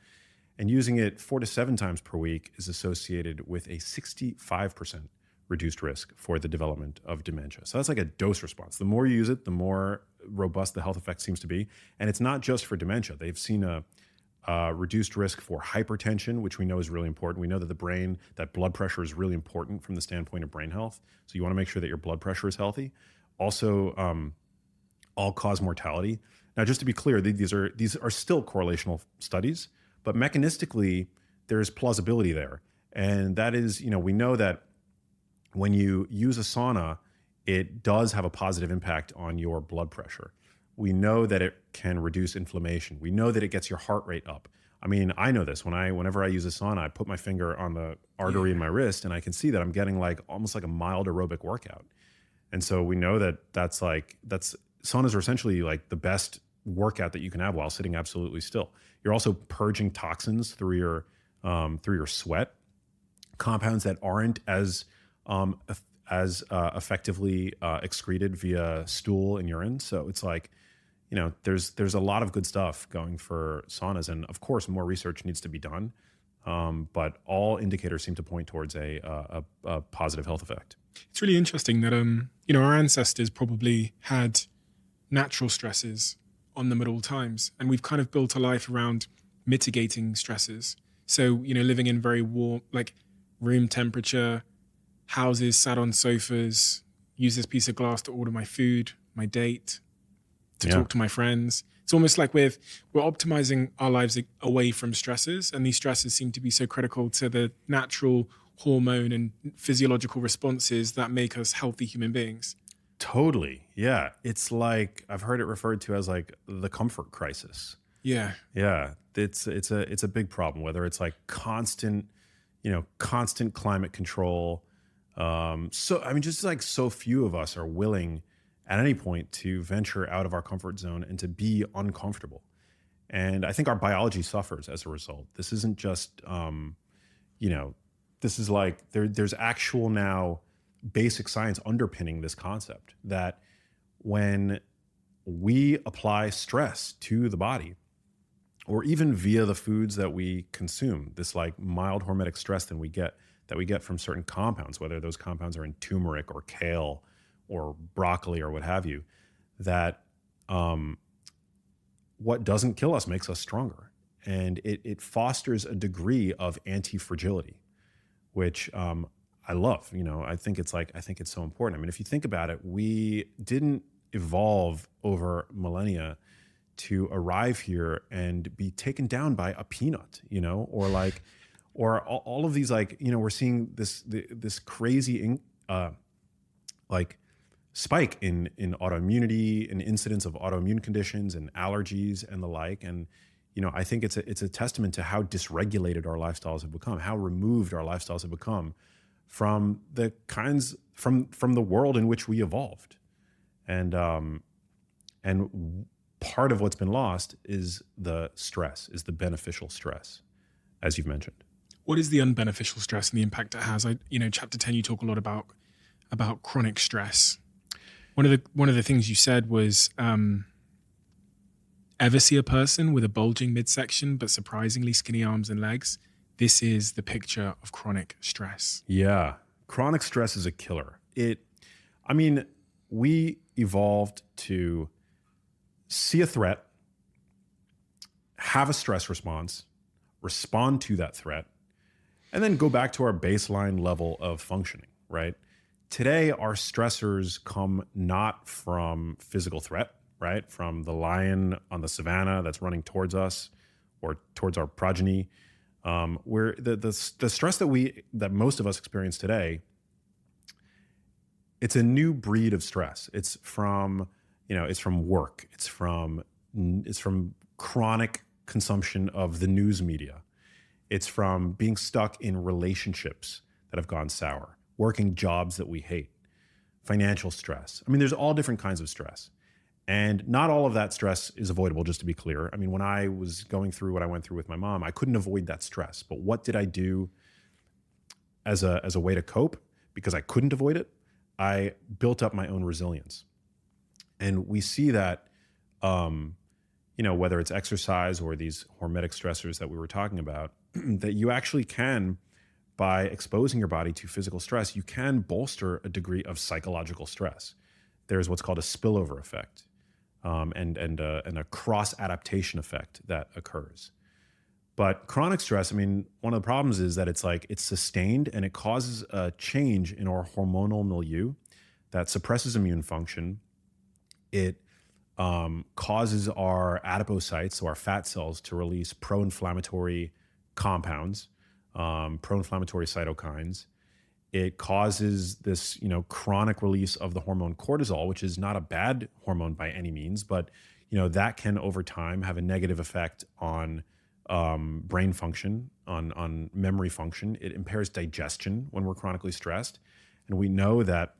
And using it 4 to 7 times per week is associated with a 65% reduced risk for the development of dementia. So that's like a dose response. The more you use it, the more robust the health effect seems to be. And it's not just for dementia. They've seen a reduced risk for hypertension, which we know is really important. We know that that blood pressure is really important from the standpoint of brain health. So you want to make sure that your blood pressure is healthy. Also, all-cause mortality. Now, just to be clear, these are still correlational studies, but mechanistically, there's plausibility there. And that is, we know that when you use a sauna, it does have a positive impact on your blood pressure. We know that it can reduce inflammation. We know that it gets your heart rate up. I mean, I know this. Whenever I use a sauna, I put my finger on the artery in my wrist, and I can see that I'm getting like almost like a mild aerobic workout. And so we know that saunas are essentially like the best workout that you can have while sitting absolutely still. You're also purging toxins through your sweat, compounds that aren't as effectively excreted via stool and urine. So it's like, there's a lot of good stuff going for saunas, and of course more research needs to be done. But all indicators seem to point towards a positive health effect. It's really interesting that our ancestors probably had natural stresses on them at all times, and we've kind of built a life around mitigating stresses. So, living in very warm, like room temperature houses, sat on sofas, use this piece of glass to order my food, my date, to talk to my friends. It's almost like we're optimizing our lives away from stresses, and these stresses seem to be so critical to the natural hormone and physiological responses that make us healthy human beings. Totally. Yeah. It's like, I've heard it referred to as like the comfort crisis. Yeah. Yeah. It's a big problem, whether it's like constant climate control. Just like so few of us are willing at any point to venture out of our comfort zone and to be uncomfortable. And I think our biology suffers as a result. This isn't just, this is like, there's actual now basic science underpinning this concept that when we apply stress to the body, or even via the foods that we consume, this like mild hormetic stress that we get from certain compounds, whether those compounds are in turmeric or kale or broccoli or what have you, that what doesn't kill us makes us stronger. And it fosters a degree of anti-fragility, which I love. I think it's so important. I mean, if you think about it, we didn't evolve over millennia to arrive here and be taken down by a peanut, or all of these, we're seeing this crazy spike in autoimmunity and incidence of autoimmune conditions and allergies and the like. And I think it's a testament to how dysregulated our lifestyles have become, how removed our lifestyles have become from the from the world in which we evolved. And part of what's been lost is the beneficial stress, as you've mentioned. What is the unbeneficial stress and the impact it has? Chapter 10, you talk a lot about chronic stress. One of the things you said was, ever see a person with a bulging midsection but surprisingly skinny arms and legs? This is the picture of chronic stress. Yeah, chronic stress is a killer. We evolved to see a threat, have a stress response, respond to that threat, and then go back to our baseline level of functioning, right? Today, our stressors come not from physical threat, right? From the lion on the savannah that's running towards us or towards our progeny. Where the stress that most of us experience today, it's a new breed of stress. It's from work. It's from chronic consumption of the news media. It's from being stuck in relationships that have gone sour, working jobs that we hate, financial stress. There's all different kinds of stress. And not all of that stress is avoidable, just to be clear. When I was going through what I went through with my mom, I couldn't avoid that stress. But what did I do as a way to cope? Because I couldn't avoid it, I built up my own resilience. And we see that, whether it's exercise or these hormetic stressors that we were talking about, that you actually can, by exposing your body to physical stress, you can bolster a degree of psychological stress. There's what's called a spillover effect, and a cross adaptation effect that occurs. But chronic stress, one of the problems is that it's sustained and it causes a change in our hormonal milieu that suppresses immune function. It causes our adipocytes, so our fat cells, to release pro-inflammatory compounds, pro-inflammatory cytokines. It causes this, chronic release of the hormone cortisol, which is not a bad hormone by any means, but that can over time have a negative effect on brain function, on memory function. It impairs digestion when we're chronically stressed, and we know that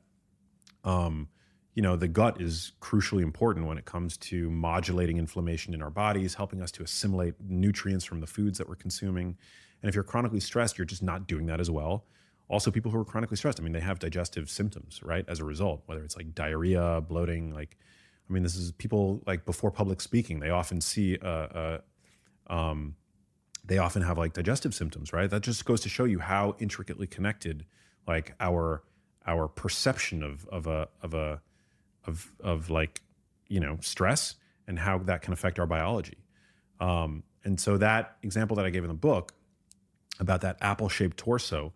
the gut is crucially important when it comes to modulating inflammation in our bodies, helping us to assimilate nutrients from the foods that we're consuming. And if you're chronically stressed, you're just not doing that as well. Also, people who are chronically stressed, they have digestive symptoms, right? As a result, whether it's like diarrhea, bloating, this is people before public speaking, they often see, they often have digestive symptoms, right? That just goes to show you how intricately connected our our perception of like, stress and how that can affect our biology. And so that example that I gave in the book about that apple-shaped torso,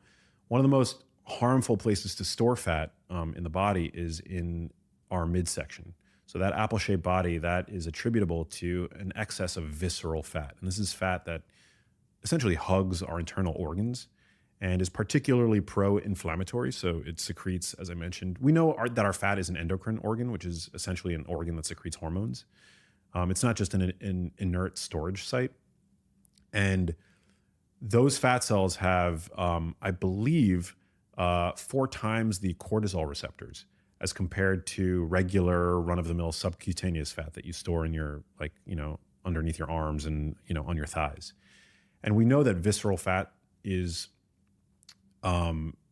one of the most harmful places to store fat in the body is in our midsection. So that apple-shaped body, that is attributable to an excess of visceral fat. And this is fat that essentially hugs our internal organs and is particularly pro-inflammatory. So it secretes, as I mentioned, we know that our fat is an endocrine organ, which is essentially an organ that secretes hormones. It's not just an inert storage site. And those fat cells have, I believe, 4 times the cortisol receptors as compared to regular run-of-the-mill subcutaneous fat that you store in your, underneath your arms and, on your thighs. And we know that visceral fat is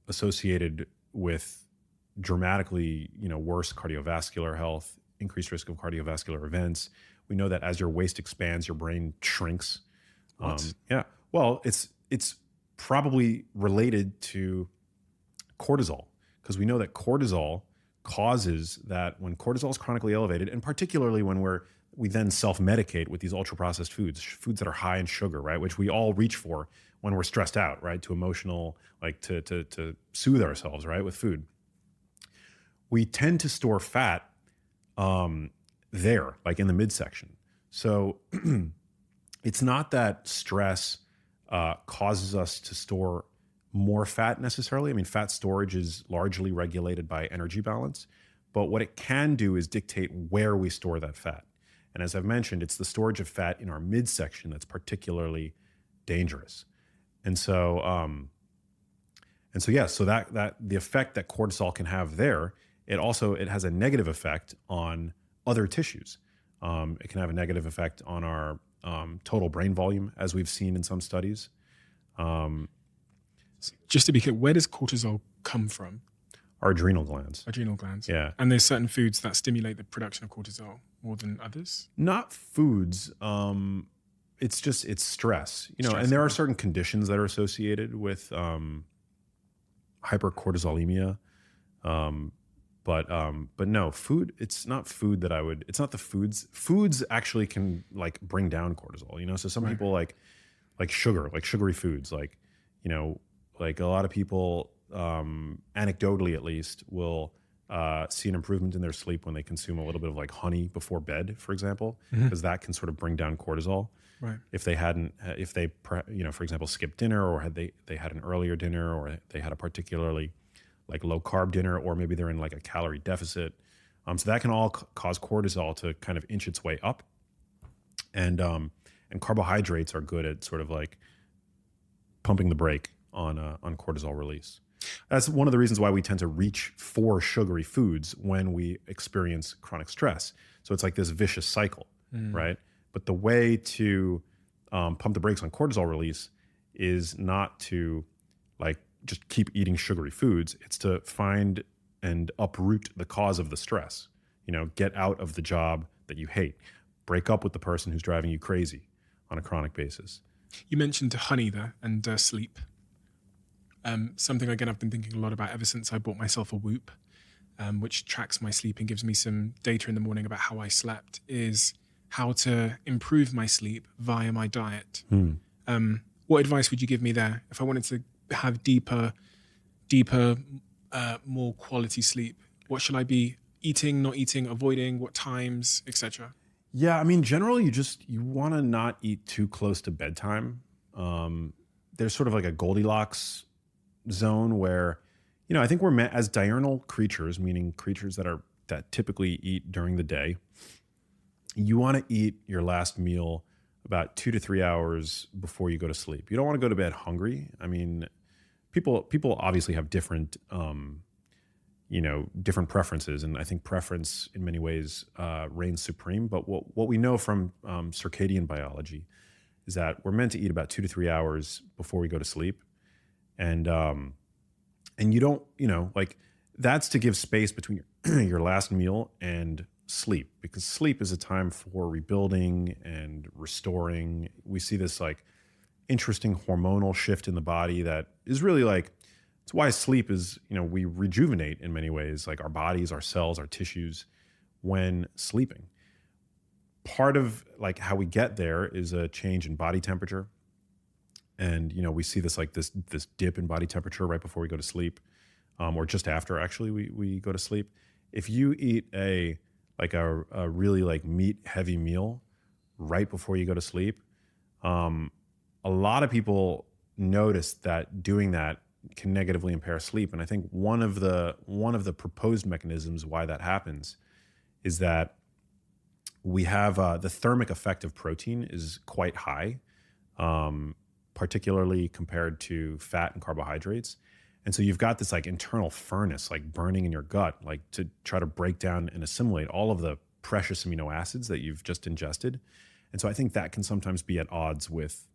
associated with dramatically, worse cardiovascular health, increased risk of cardiovascular events. We know that as your waist expands, your brain shrinks. Yeah. Well, it's probably related to cortisol, because we know that cortisol causes that when cortisol is chronically elevated, and particularly when we then self-medicate with these ultra-processed foods that are high in sugar, right? Which we all reach for when we're stressed out, right? To emotional, like to soothe ourselves, right? With food. We tend to store fat there, like in the midsection. So it's not that stress causes us to store more fat necessarily. I mean, fat storage is largely regulated by energy balance, but what it can do is dictate where we store that fat. And as I've mentioned, it's the storage of fat in our midsection that's particularly dangerous. And so, so that the effect that cortisol can have there, it has a negative effect on other tissues. It can have a negative effect on our total brain volume, as we've seen in some studies. Just to be clear, where does cortisol come from? Our adrenal glands. Adrenal glands. Yeah. And there's certain foods that stimulate the production of cortisol more than others? Not foods. It's stress. And there are certain conditions that are associated with hypercortisolemia. But no, food, it's not food that it's not the foods. Foods actually can like bring down cortisol, so some people like sugar, like sugary foods, like a lot of people, anecdotally at least, will see an improvement in their sleep when they consume a little bit of like honey before bed, for example, because that can sort of bring down cortisol. Right. If they, for example, skipped dinner, or they had an earlier dinner, or they had a particularly like low carb dinner, or maybe they're in like a calorie deficit. So that can all cause cortisol to kind of inch its way up. And carbohydrates are good at sort of like pumping the brake on cortisol release. That's one of the reasons why we tend to reach for sugary foods when we experience chronic stress. So it's like this vicious cycle, right? But the way to pump the brakes on cortisol release is not to like just keep eating sugary foods. It's to find and uproot the cause of the stress. Get out of the job that you hate. Break up with the person who's driving you crazy on a chronic basis. You mentioned honey there and sleep. Something, again, I've been thinking a lot about ever since I bought myself a Whoop, which tracks my sleep and gives me some data in the morning about how I slept, is how to improve my sleep via my diet. What advice would you give me there if I wanted to have deeper, more quality sleep? What should I be eating, not eating, avoiding, what times, etc.? Yeah, I mean, generally, you want to not eat too close to bedtime. There's sort of like a Goldilocks zone where, I think we're meant as diurnal creatures, meaning creatures that typically eat during the day. You want to eat your last meal about 2 to 3 hours before you go to sleep. You don't want to go to bed hungry. I mean, people obviously have different different preferences, and I think preference in many ways reigns supreme. But what we know from circadian biology is that we're meant to eat about 2 to 3 hours before we go to sleep, and you don't, that's to give space between your last meal and sleep, because sleep is a time for rebuilding and restoring. We see this like interesting hormonal shift in the body that is really like It's why sleep is, we rejuvenate in many ways, like our bodies, our cells, our tissues when sleeping. Part of like how we get there is a change in body temperature. And, we see this like this dip in body temperature right before we go to sleep, or just after actually we go to sleep. If you eat a really like meat heavy meal right before you go to sleep, a lot of people notice that doing that can negatively impair sleep. And I think one of the proposed mechanisms why that happens is that we have the thermic effect of protein is quite high, particularly compared to fat and carbohydrates. And so you've got this like internal furnace, like burning in your gut, like to try to break down and assimilate all of the precious amino acids that you've just ingested. And so I think that can sometimes be at odds with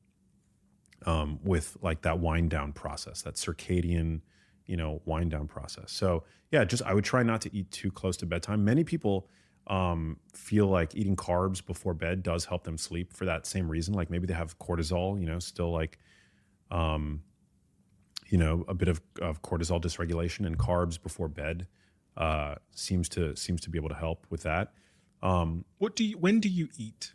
like that wind down process, that circadian, wind down process. So yeah, I would try not to eat too close to bedtime. Many people feel like eating carbs before bed does help them sleep for that same reason. Like maybe they have cortisol, still like, a bit of cortisol dysregulation, and carbs before bed seems to be able to help with that. When do you eat?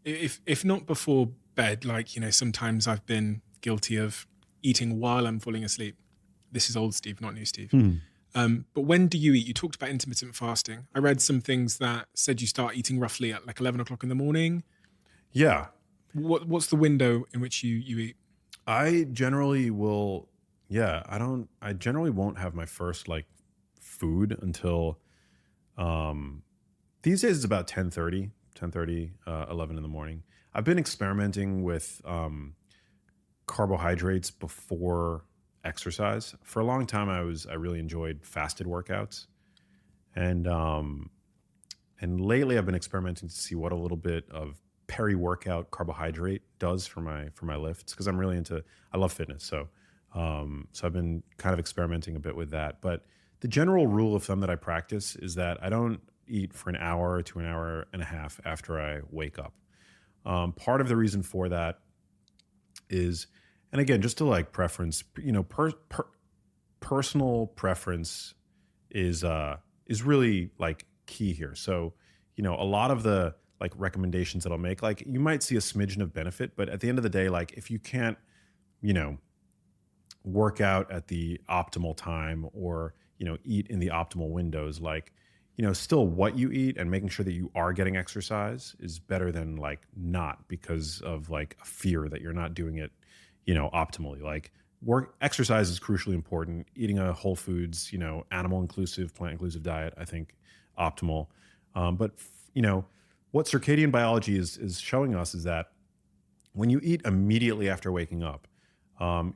If not before bed, like, sometimes I've been guilty of eating while I'm falling asleep. This is old Steve, not new Steve. But when do you eat? You talked about intermittent fasting. I read some things that said you start eating roughly at like 11 o'clock in the morning. Yeah. What's the window in which you eat? I generally will, I generally won't have my first like food until, these days it's about 10:30, 11 in the morning. I've been experimenting with carbohydrates before exercise. For a long time, I really enjoyed fasted workouts, and lately I've been experimenting to see what a little bit of peri-workout carbohydrate does for my lifts, because I love fitness, so I've been kind of experimenting a bit with that. But the general rule of thumb that I practice is that I don't eat for an hour to an hour and a half after I wake up. Part of the reason for that is, and again, just to like preference, personal preference is really like key here. So, a lot of the like recommendations that I'll make, like you might see a smidgen of benefit, but at the end of the day, like if you can't, work out at the optimal time or, eat in the optimal windows, like, still what you eat and making sure that you are getting exercise is better than like not, because of like a fear that you're not doing it, optimally. Like exercise is crucially important. Eating a whole foods, animal inclusive, plant inclusive diet, I think optimal. But what circadian biology is showing us is that when you eat immediately after waking up,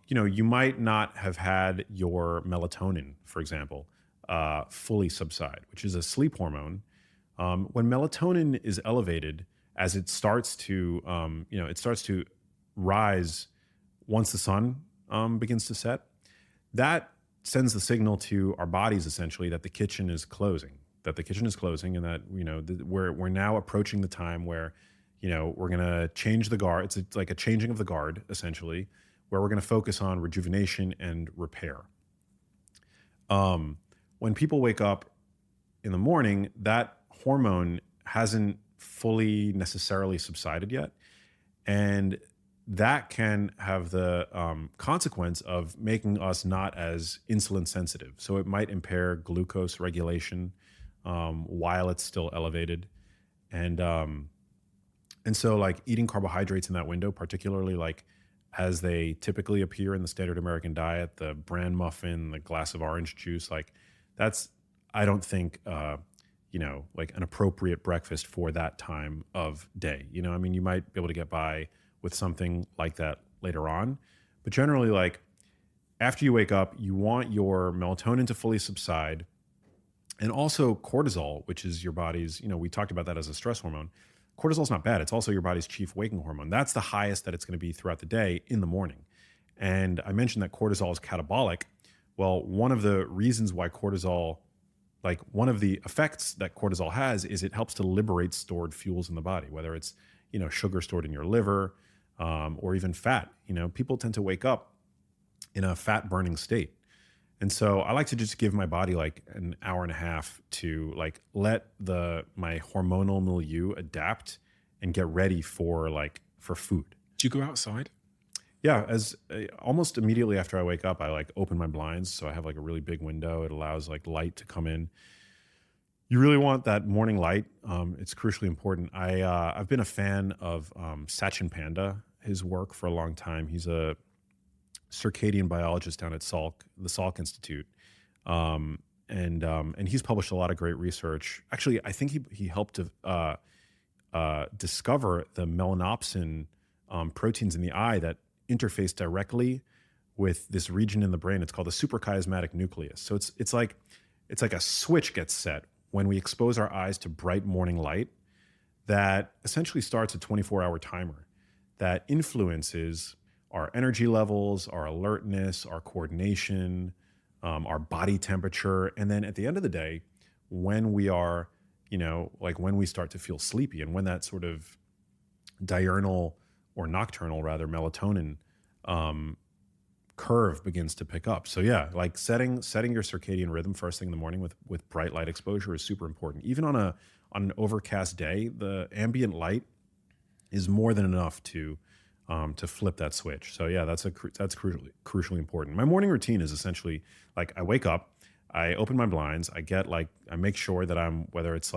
you might not have had your melatonin, for example, fully subside, which is a sleep hormone. When melatonin is elevated, as it starts to, rise once the sun begins to set, that sends the signal to our bodies essentially that the kitchen is closing, and that, we're now approaching the time where, we're going to change the guard. It's like a changing of the guard, essentially, where we're going to focus on rejuvenation and repair. When people wake up in the morning, that hormone hasn't fully necessarily subsided yet. And that can have the consequence of making us not as insulin sensitive. So it might impair glucose regulation while it's still elevated. And so like eating carbohydrates in that window, particularly like as they typically appear in the standard American diet, the bran muffin, the glass of orange juice, like that's, I don't think, like an appropriate breakfast for that time of day. You might be able to get by with something like that later on, but generally, like after you wake up, you want your melatonin to fully subside, and also cortisol, which is your body's, we talked about that as a stress hormone. Cortisol is not bad. It's also your body's chief waking hormone. That's the highest that it's going to be throughout the day in the morning. And I mentioned that cortisol is catabolic. Well, one of the reasons why cortisol, like one of the effects that cortisol has, is it helps to liberate stored fuels in the body, whether it's, sugar stored in your liver, or even fat. People tend to wake up in a fat burning state. And so I like to just give my body like an hour and a half to like let my hormonal milieu adapt and get ready for food. Do you go outside? Yeah, as almost immediately after I wake up, I like open my blinds, so I have like a really big window. It allows like light to come in. You really want that morning light. It's crucially important. I've been a fan of Sachin Panda, his work for a long time. He's a circadian biologist down at the Salk Institute, and he's published a lot of great research. Actually, I think he helped to discover the melanopsin proteins in the eye that interface directly with this region in the brain. It's called the suprachiasmatic nucleus. So it's like a switch gets set when we expose our eyes to bright morning light that essentially starts a 24-hour timer that influences our energy levels, our alertness, our coordination, our body temperature. And then at the end of the day, when we are, when we start to feel sleepy and when that sort of diurnal or nocturnal rather melatonin curve begins to pick up. So yeah, like setting your circadian rhythm first thing in the morning with bright light exposure is super important. Even on an overcast day, the ambient light is more than enough to flip that switch. So yeah, that's crucially important. My morning routine is essentially like I wake up, I open my blinds, I make sure that whether it's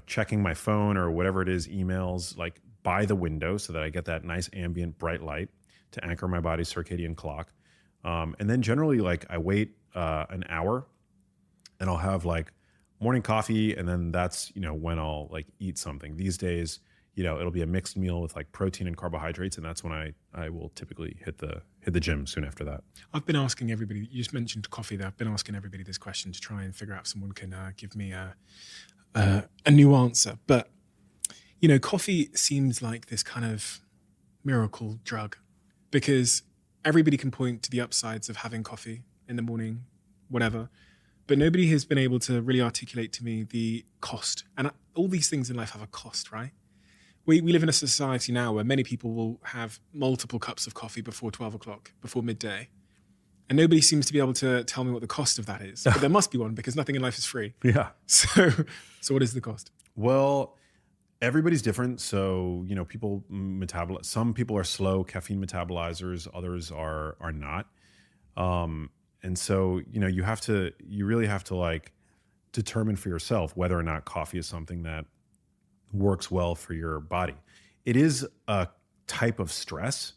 checking my phone or whatever it is, emails, like by the window so that I get that nice ambient bright light to anchor my body's circadian clock. And then generally I wait an hour and I'll have morning coffee. And then that's, when I'll eat something. These days, it'll be a mixed meal with protein and carbohydrates. And that's when I will typically hit the gym soon after that. I've been asking everybody, you just mentioned coffee there. I've been asking everybody this question to try and figure out if someone can give me a new answer. But, coffee seems like this kind of miracle drug because everybody can point to the upsides of having coffee in the morning, whatever. But nobody has been able to really articulate to me the cost. And all these things in life have a cost, right? We live in a society now where many people will have multiple cups of coffee before 12 o'clock, before midday. And nobody seems to be able to tell me what the cost of that is. But there must be one because nothing in life is free. Yeah. So what is the cost? Well, everybody's different. So, some people are slow caffeine metabolizers, others are not. And so, you really have to determine for yourself whether or not coffee is something that works well for your body. It is a type of stress.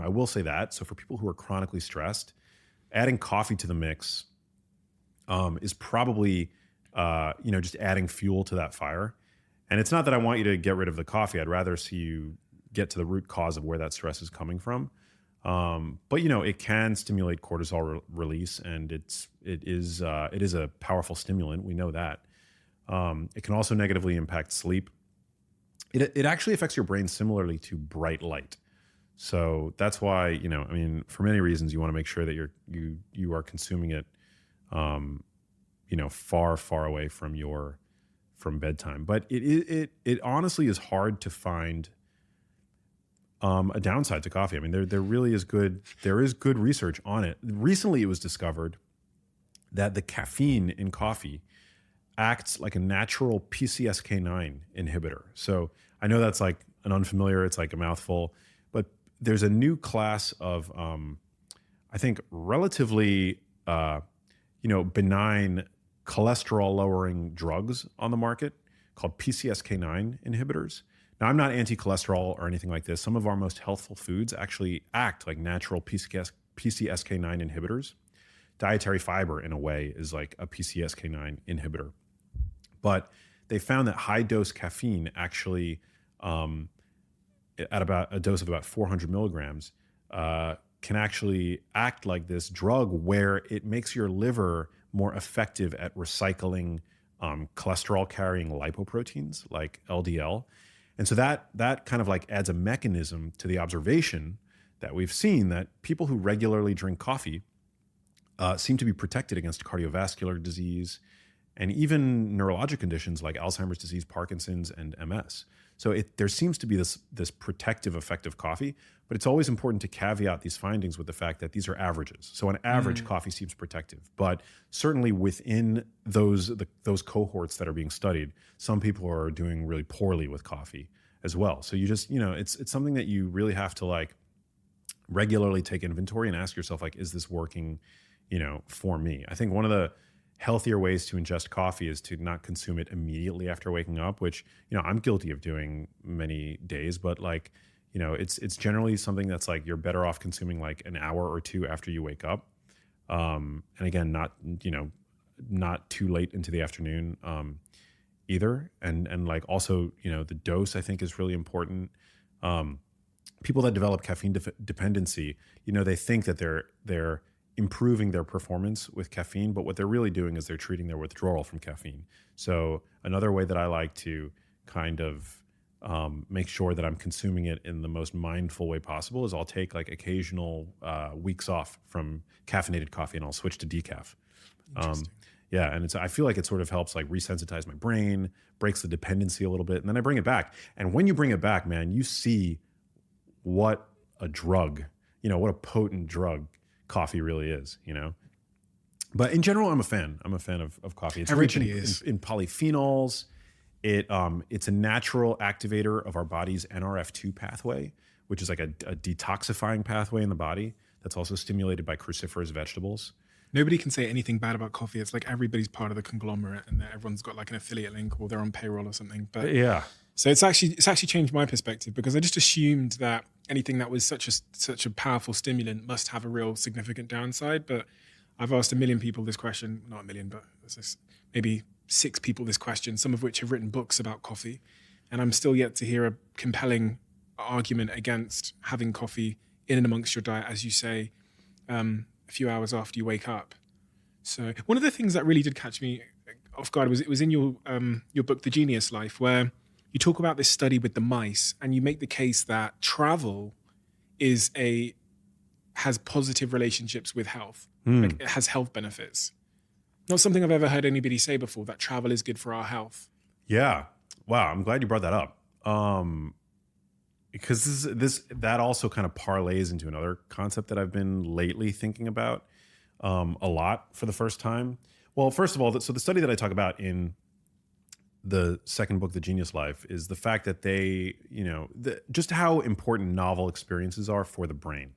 I will say that. So for people who are chronically stressed, adding coffee to the mix is probably, just adding fuel to that fire. And it's not that I want you to get rid of the coffee. I'd rather see you get to the root cause of where that stress is coming from. But it can stimulate cortisol release, and it is a powerful stimulant. We know that. It can also negatively impact sleep. It actually affects your brain similarly to bright light. So that's why, for many reasons, you want to make sure that you are consuming it, far, far away from bedtime. But it honestly is hard to find a downside to coffee. I mean, there really is there is good research on it. Recently, it was discovered that the caffeine in coffee acts like a natural PCSK9 inhibitor. So I know that's an unfamiliar, it's like a mouthful, but there's a new class of, I think, relatively, benign cholesterol lowering drugs on the market called PCSK9 inhibitors. Now, I'm not anti-cholesterol or anything like this. Some of our most healthful foods actually act like natural PCSK9 inhibitors. Dietary fiber, in a way, is like a PCSK9 inhibitor. But they found that high dose caffeine actually, at about a dose of about 400 milligrams, can actually act like this drug where it makes your liver more effective at recycling cholesterol carrying lipoproteins like LDL. And so that kind of adds a mechanism to the observation that we've seen that people who regularly drink coffee seem to be protected against cardiovascular disease and even neurologic conditions like Alzheimer's disease, Parkinson's, and MS. So there seems to be this protective effect of coffee, but it's always important to caveat these findings with the fact that these are averages. So on average, coffee seems protective, but certainly within those cohorts that are being studied, some people are doing really poorly with coffee as well. So you just, it's something that you really have to like regularly take inventory and ask yourself, like, is this working, for me? I think one of the healthier ways to ingest coffee is to not consume it immediately after waking up, which, I'm guilty of doing many days, but like, it's generally something that's like, you're better off consuming like an hour or two after you wake up. And again, not too late into the afternoon, either. And like also, the dose I think is really important. People that develop caffeine dependency, they think that they're improving their performance with caffeine, but what they're really doing is they're treating their withdrawal from caffeine. So another way that I like to kind of make sure that I'm consuming it in the most mindful way possible is I'll take like occasional weeks off from caffeinated coffee and I'll switch to decaf. Yeah, and I feel like it sort of helps like resensitize my brain, breaks the dependency a little bit, and then I bring it back. And when you bring it back, man, you see what a drug, what a potent drug coffee really is, But in general, I'm a fan. I'm a fan of coffee. It's Everybody rich in polyphenols. It's a natural activator of our body's NRF2 pathway, which is like a detoxifying pathway in the body that's also stimulated by cruciferous vegetables. Nobody can say anything bad about coffee. It's like everybody's part of the conglomerate and everyone's got like an affiliate link or they're on payroll or something. But yeah. So it's actually changed my perspective because I just assumed that anything that was such a powerful stimulant must have a real significant downside. But I've asked a million people this question, not a million, but maybe 6 people this question, some of which have written books about coffee. And I'm still yet to hear a compelling argument against having coffee in and amongst your diet, as you say, a few hours after you wake up. So one of the things that really did catch me off guard was in your book, The Genius Life, where you talk about this study with the mice and you make the case that travel has positive relationships with health. Like it has health benefits. Not something I've ever heard anybody say before, that travel is good for our health. Yeah. Wow. I'm glad you brought that up. Because that also kind of parlays into another concept that I've been lately thinking about a lot for the first time. Well, first of all, so the study that I talk about in the second book, The Genius Life, is the fact that they, just how important novel experiences are for the brain.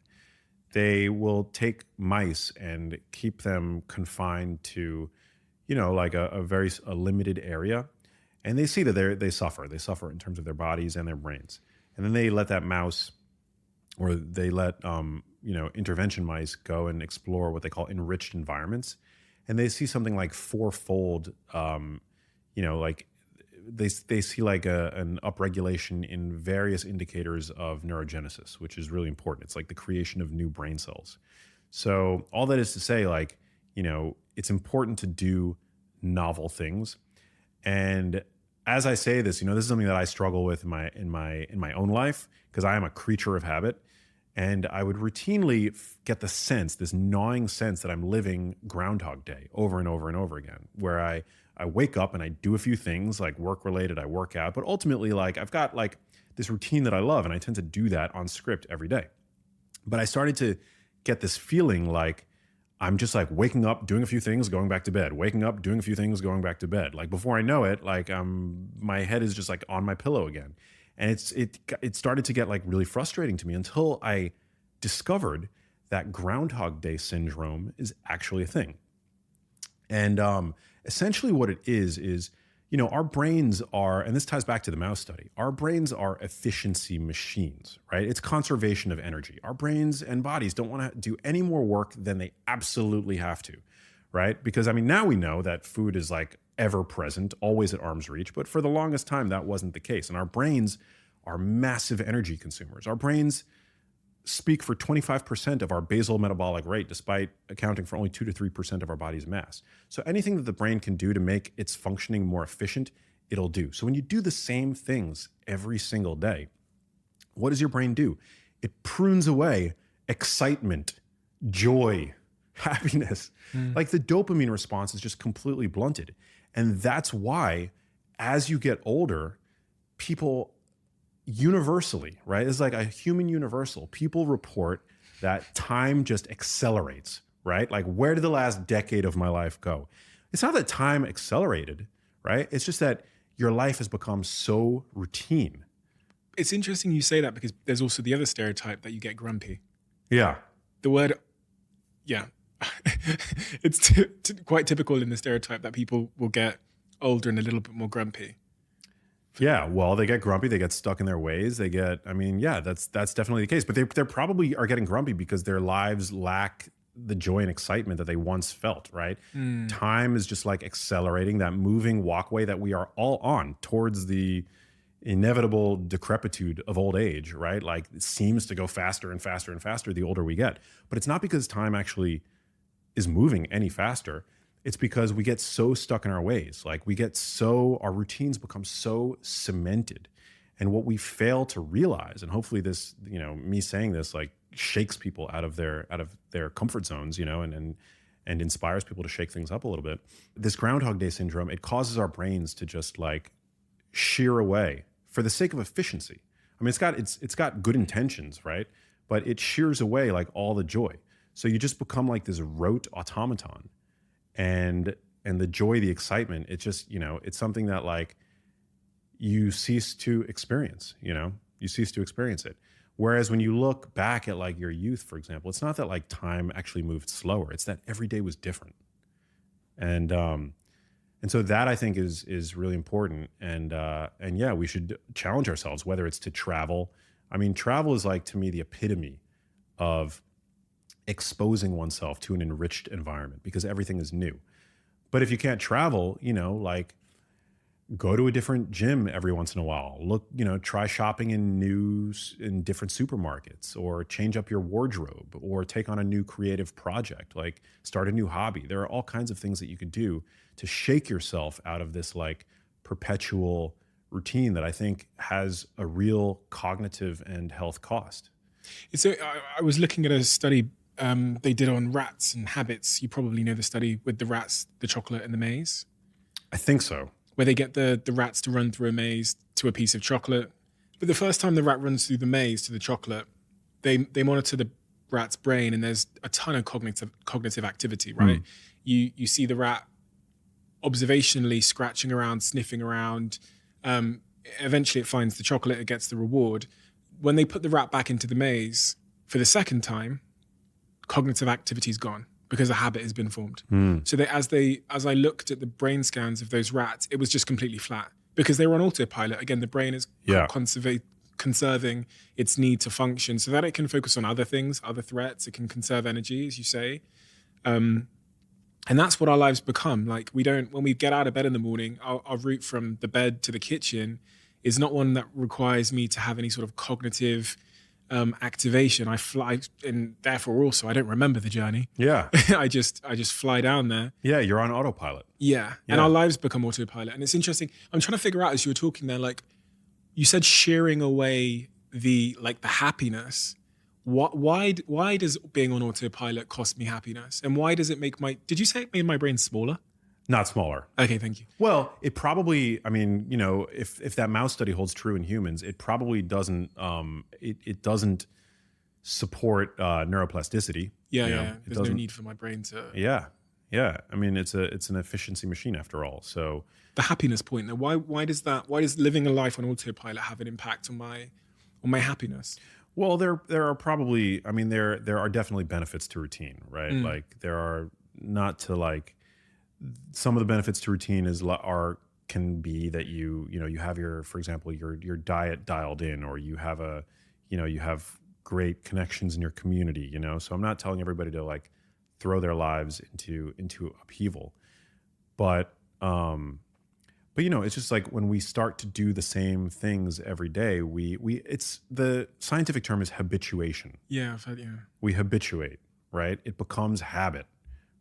They will take mice and keep them confined to, like a very limited area. And they see that they suffer. They suffer in terms of their bodies and their brains. And then they let that mouse, or they let, intervention mice go and explore what they call enriched environments. And they see something like 4-fold, like they see like an upregulation in various indicators of neurogenesis, which is really important. It's like the creation of new brain cells. So all that is to say, like, it's important to do novel things. And as I say this, this is something that I struggle with in my own life, because I am a creature of habit. And I would routinely get the sense, this gnawing sense, that I'm living Groundhog Day over and over and over again, where I wake up and I do a few things like work related, I work out, but ultimately like I've got like this routine that I love and I tend to do that on script every day. But I started to get this feeling like I'm just like waking up, doing a few things, going back to bed, waking up, doing a few things, going back to bed. Like before I know it, like my head is just like on my pillow again. And it started to get like really frustrating to me until I discovered that Groundhog Day syndrome is actually a thing. And essentially what it is, our brains are, and this ties back to the mouse study, our brains are efficiency machines, right? It's conservation of energy. Our brains and bodies don't want to do any more work than they absolutely have to, right? Because now we know that food is like ever present, always at arm's reach, but for the longest time that wasn't the case. And our brains are massive energy consumers. Our brains speak for 25% of our basal metabolic rate, despite accounting for only 2 to 3% of our body's mass. So anything that the brain can do to make its functioning more efficient, it'll do. So when you do the same things every single day, what does your brain do? It prunes away excitement, joy, happiness. Like the dopamine response is just completely blunted. And that's why, as you get older, people universally, right? It's like a human universal. People report that time just accelerates, right? Like, where did the last decade of my life go? It's not that time accelerated, right? It's just that your life has become so routine. It's interesting you say that because there's also the other stereotype that you get grumpy. Yeah. The word, yeah, it's quite typical in the stereotype that people will get older and a little bit more grumpy. Yeah, well, they get grumpy, they get stuck in their ways, they get, I mean, yeah, that's definitely the case. But they probably are getting grumpy because their lives lack the joy and excitement that they once felt, right? Time is just like accelerating, that moving walkway that we are all on towards the inevitable decrepitude of old age, right? Like, it seems to go faster and faster and faster the older we get. But it's not because time actually is moving any faster. It's because we get so stuck in our ways. Like, our routines become so cemented. And what we fail to realize, and hopefully this, me saying this, like, shakes people out of their comfort zones, and inspires people to shake things up a little bit. This Groundhog Day syndrome, it causes our brains to just like shear away for the sake of efficiency. I mean, it's got good intentions, right? But it shears away like all the joy. So you just become like this rote automaton. And the joy, the excitement, it's just, it's something that like you cease to experience, you cease to experience it. Whereas when you look back at like your youth, for example, it's not that like time actually moved slower. It's that every day was different. And so that, I think, is really important. And yeah, we should challenge ourselves, whether it's to travel. I mean, travel is like, to me, the epitome of exposing oneself to an enriched environment because everything is new. But if you can't travel, like, go to a different gym every once in a while. Look, try shopping in different supermarkets, or change up your wardrobe, or take on a new creative project, like start a new hobby. There are all kinds of things that you could do to shake yourself out of this like perpetual routine that I think has a real cognitive and health cost. I was looking at a study they did on rats and habits. You probably know the study with the rats, the chocolate and the maze. I think so. Where they get the rats to run through a maze to a piece of chocolate. But the first time the rat runs through the maze to the chocolate, they monitor the rat's brain, and there's a ton of cognitive activity, right? You see the rat observationally scratching around, sniffing around. Eventually it finds the chocolate, it gets the reward. When they put the rat back into the maze for the second time, cognitive activity is gone, because a habit has been formed. So as I looked at the brain scans of those rats, it was just completely flat because they were on autopilot. Again, the brain is conserving its need to function so that it can focus on other things, other threats. It can conserve energy, as you say. And that's what our lives become. Like, when we get out of bed in the morning, our route from the bed to the kitchen is not one that requires me to have any sort of cognitive activation. I fly, and therefore also I don't remember the journey. Yeah. I just fly down there. Yeah, you're on autopilot. Yeah. And our lives become autopilot. And it's interesting. I'm trying to figure out, as you were talking there, like, you said shearing away the happiness. Why does being on autopilot cost me happiness? And why does it make did you say it made my brain smaller? Not smaller. Okay, thank you. Well, it probably, I mean, if that mouse study holds true in humans, it probably doesn't, it doesn't support neuroplasticity. Yeah. There's no need for my brain to. Yeah. I mean, it's an efficiency machine after all. So the happiness point though, why does living a life on autopilot have an impact on my happiness? Well, there are probably, I mean, there are definitely benefits to routine, right? Like, there are, not to like, some of the benefits to routine can be that you have for example, your diet dialed in, or you have you have great connections in your community, So I'm not telling everybody to like throw their lives into upheaval, but it's just like when we start to do the same things every day, it's, the scientific term is habituation. Yeah, I've heard, yeah. We habituate, right? It becomes habit,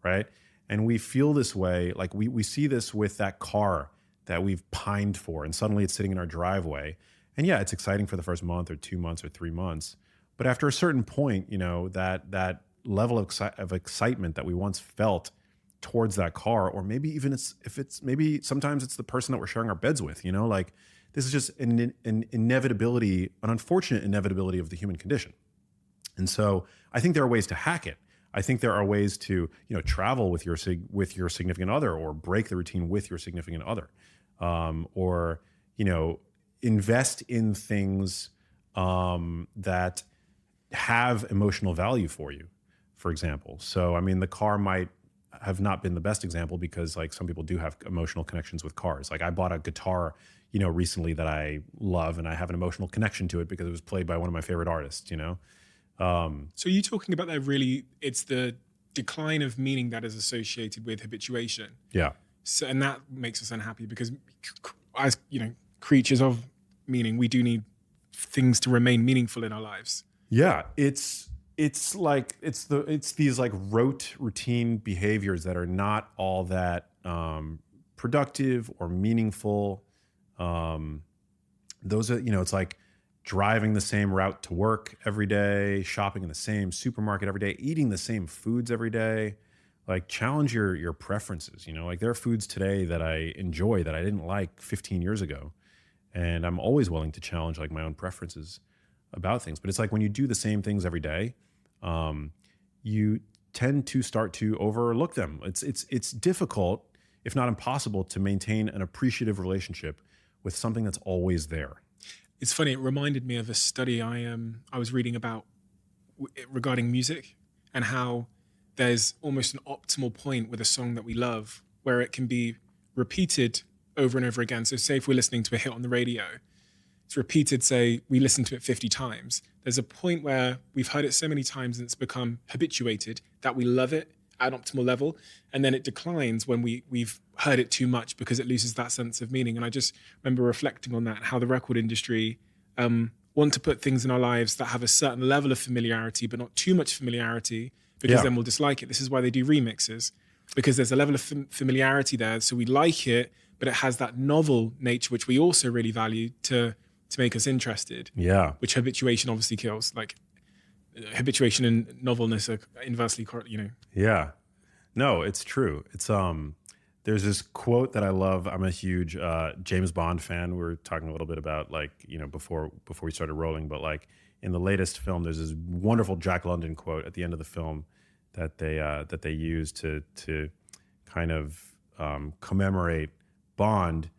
right? And we feel this way, like we see this with that car that we've pined for, and suddenly it's sitting in our driveway. And yeah, it's exciting for the first month or 2 months or 3 months. But after a certain point, that level of excitement that we once felt towards that car, or maybe even maybe sometimes it's the person that we're sharing our beds with, like this is just an inevitability, an unfortunate inevitability of the human condition. And so I think there are ways to hack it. I think there are ways to, travel with your significant other, or break the routine with your significant other, or, invest in things that have emotional value for you, for example. So, I mean, the car might have not been the best example, because like some people do have emotional connections with cars. Like I bought a guitar, recently that I love, and I have an emotional connection to it because it was played by one of my favorite artists, So you're talking about that really, it's the decline of meaning that is associated with habituation. Yeah. So, and that makes us unhappy because as, creatures of meaning, we do need things to remain meaningful in our lives. Yeah. It's these like rote routine behaviors that are not all that productive or meaningful. Those are, it's like driving the same route to work every day, shopping in the same supermarket every day, eating the same foods every day. Like challenge your preferences, like there are foods today that I enjoy that I didn't like 15 years ago. And I'm always willing to challenge like my own preferences about things. But it's like when you do the same things every day, you tend to start to overlook them. It's difficult, if not impossible, to maintain an appreciative relationship with something that's always there. It's funny. It reminded me of a study I was reading about regarding music, and how there's almost an optimal point with a song that we love where it can be repeated over and over again. So say if we're listening to a hit on the radio, it's repeated, say we listen to it 50 times. There's a point where we've heard it so many times and it's become habituated that we love it at an optimal level. And then it declines when we've heard it too much because it loses that sense of meaning. And I just remember reflecting on that, how the record industry want to put things in our lives that have a certain level of familiarity, but not too much familiarity, because then we'll dislike it. This is why they do remixes, because there's a level of familiarity there. So we like it, but it has that novel nature, which we also really value to make us interested. Yeah. Which habituation obviously kills. Like habituation and novelness are inversely, Yeah. No, it's true. It's there's this quote that I love. I'm a huge James Bond fan. We were talking a little bit about before we started rolling, but like in the latest film, there's this wonderful Jack London quote at the end of the film that they use to kind of commemorate Bond,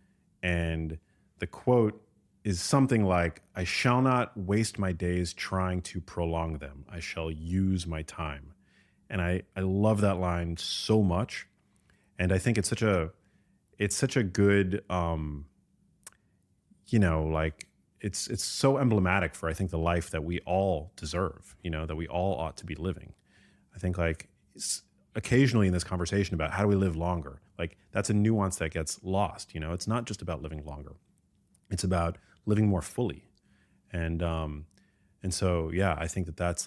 and the quote is something like, "I shall not waste my days trying to prolong them. I shall use my time." And I love that line so much, and I think it's such a good it's so emblematic for, I think, the life that we all deserve, that we all ought to be living. I think occasionally in this conversation about how do we live longer, like that's a nuance that gets lost. It's not just about living longer. It's about living more fully. And so, yeah, I think that's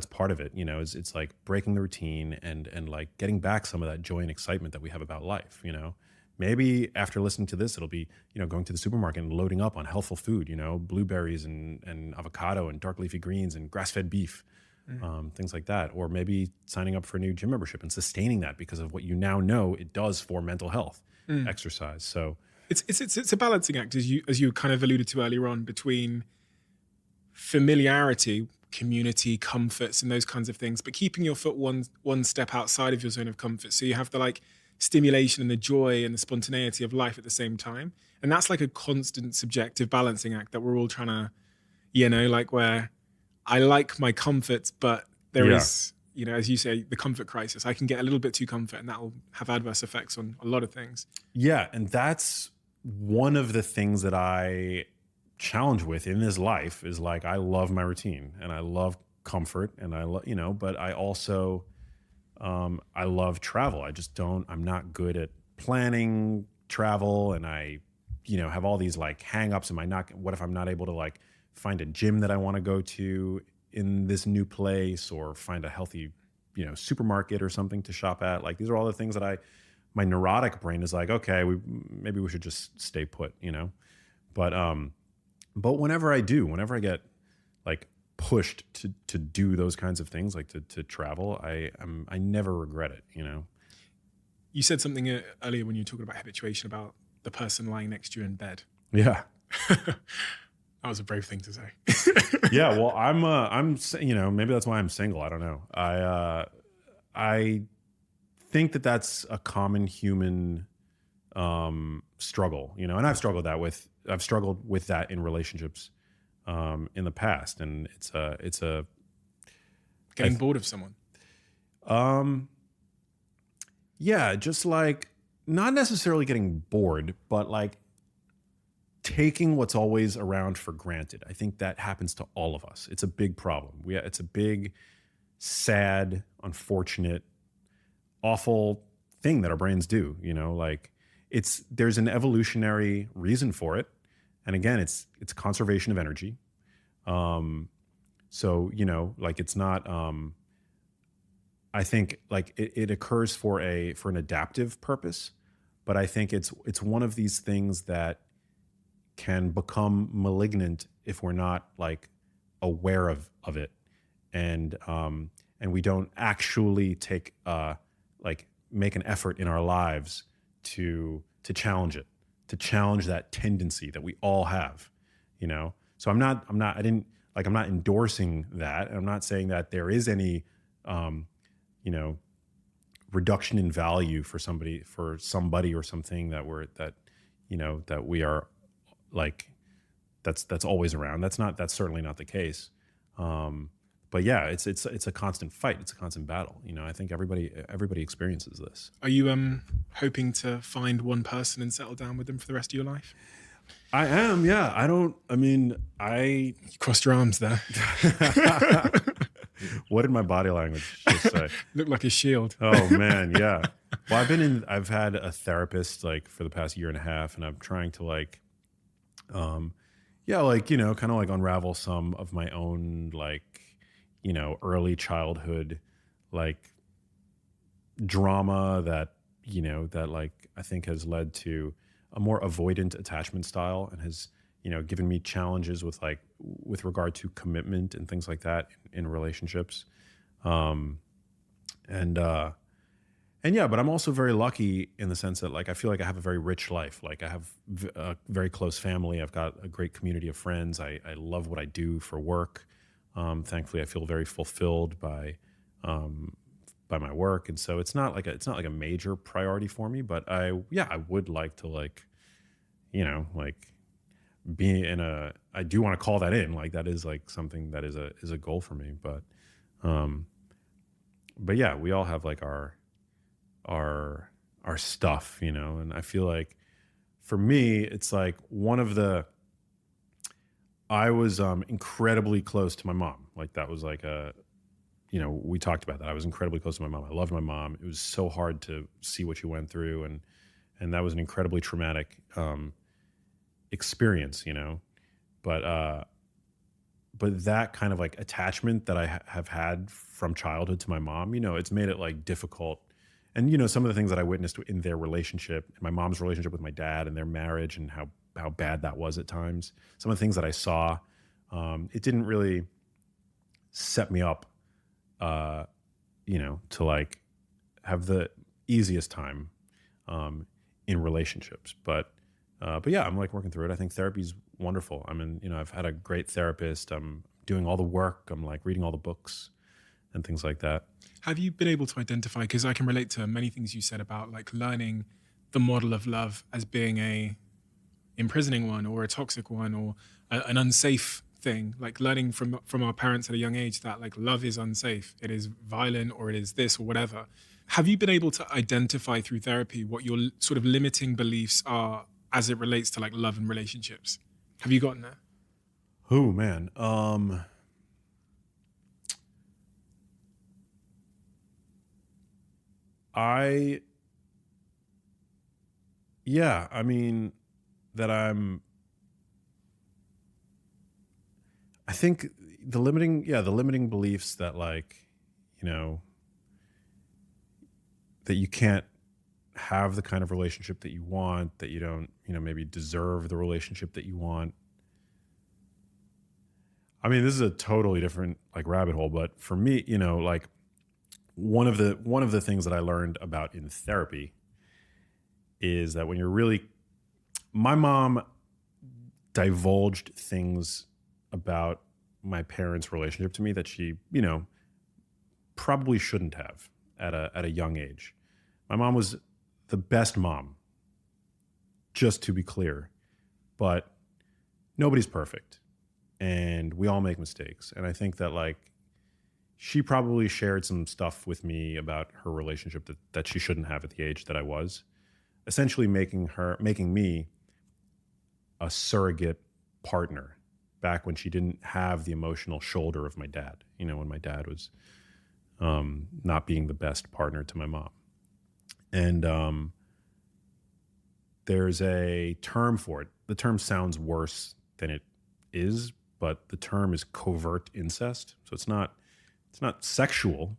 part of it, it's like breaking the routine and like getting back some of that joy and excitement that we have about life. Maybe after listening to this, it'll be, going to the supermarket and loading up on healthful food, blueberries and avocado and dark leafy greens and grass-fed beef, things like that. Or maybe signing up for a new gym membership and sustaining that because of what you now know it does for mental health, exercise. So it's a balancing act, as you kind of alluded to earlier on, between familiarity, community, comforts, and those kinds of things, but keeping your foot one step outside of your zone of comfort. So you have the stimulation and the joy and the spontaneity of life at the same time. And that's like a constant subjective balancing act that we're all trying to, where I like my comforts, but there is, as you say, the comfort crisis. I can get a little bit too comfort, and that will have adverse effects on a lot of things. Yeah. And that's one of the things that I challenge with in this life is I love my routine and I love comfort and I love, but I also, I love travel. I'm not good at planning travel, and I, have all these hang-ups. What if I'm not able to find a gym that I want to go to in this new place, or find a healthy, supermarket or something to shop at? These are all the things that my neurotic brain is okay, maybe we should just stay put, but whenever I get pushed to do those kinds of things, to travel, I never regret it, You said something earlier when you were talking about habituation about the person lying next to you in bed. Yeah. That was a brave thing to say. Yeah. Well, I'm, maybe that's why I'm single. I don't know. I think that that's a common human struggle, and I've struggled with that in relationships in the past, and it's a Getting bored of someone. Yeah, just like not necessarily getting bored, but like taking what's always around for granted. I think that happens to all of us. It's a big problem. It's a big, sad, unfortunate, awful thing that our brains do, like there's an evolutionary reason for it. And again, it's conservation of energy. So, like it's not, I think like it occurs for an adaptive purpose, but I think it's one of these things that can become malignant if we're not like aware of it. And we don't actually make an effort in our lives to challenge it, to challenge that tendency that we all have, So I'm not endorsing that. I'm not saying that there is any, reduction in value for somebody or something that we are like, that's always around. That's certainly not the case. But yeah, it's a constant fight. It's a constant battle. I think everybody experiences this. Are you hoping to find one person and settle down with them for the rest of your life? I am, yeah. You crossed your arms there. What did my body language just say? Looked like a shield. Oh man, yeah. Well, I've had a therapist like for the past year and a half, and I'm trying to kind of like unravel some of my own early childhood like drama that I think has led to a more avoidant attachment style and has given me challenges with regard to commitment and things like that in relationships. And yeah, but I'm also very lucky in the sense that I feel like I have a very rich life. Like I have a very close family. I've got a great community of friends. I love what I do for work. Thankfully, I feel very fulfilled by my work, and so it's not like a major priority for me. But I would like to be in a. I do want to call that in. Like that is like something that is a goal for me. But yeah, we all have like our stuff, and I feel like for me, it's like I was incredibly close to my mom. Like that was like we talked about that. I was incredibly close to my mom. I loved my mom. It was so hard to see what she went through. And that was an incredibly traumatic experience, but that kind of like attachment that I have had from childhood to my mom, it's made it like difficult. And, some of the things that I witnessed in their relationship, my mom's relationship with my dad and their marriage and how bad that was at times, some of the things that I saw, it didn't really set me up, to like have the easiest time in relationships. But yeah, I'm like working through it. I think therapy's wonderful. I've had a great therapist. I'm doing all the work. I'm like reading all the books and things like that. Have you been able to identify, because I can relate to many things you said about like learning the model of love as being a imprisoning one or a toxic one or an unsafe thing, like learning from our parents at a young age that like love is unsafe, it is violent or it is this or whatever. Have you been able to identify through therapy what your sort of limiting beliefs are as it relates to like love and relationships? Have you gotten there? Oh man. I think the limiting beliefs that that you can't have the kind of relationship that you want, that you don't, maybe deserve the relationship that you want. This is a totally different like rabbit hole, but for me, one of the things that I learned about in therapy is that when you're really, my mom divulged things about my parents' relationship to me that she, probably shouldn't have at a young age. My mom was the best mom, just to be clear, but nobody's perfect and we all make mistakes. And I think that like she probably shared some stuff with me about her relationship that she shouldn't have at the age that I was, essentially making me a surrogate partner back when she didn't have the emotional shoulder of my dad, when my dad was not being the best partner to my mom. And there's a term for it. The term sounds worse than it is, but the term is covert incest. So it's not sexual,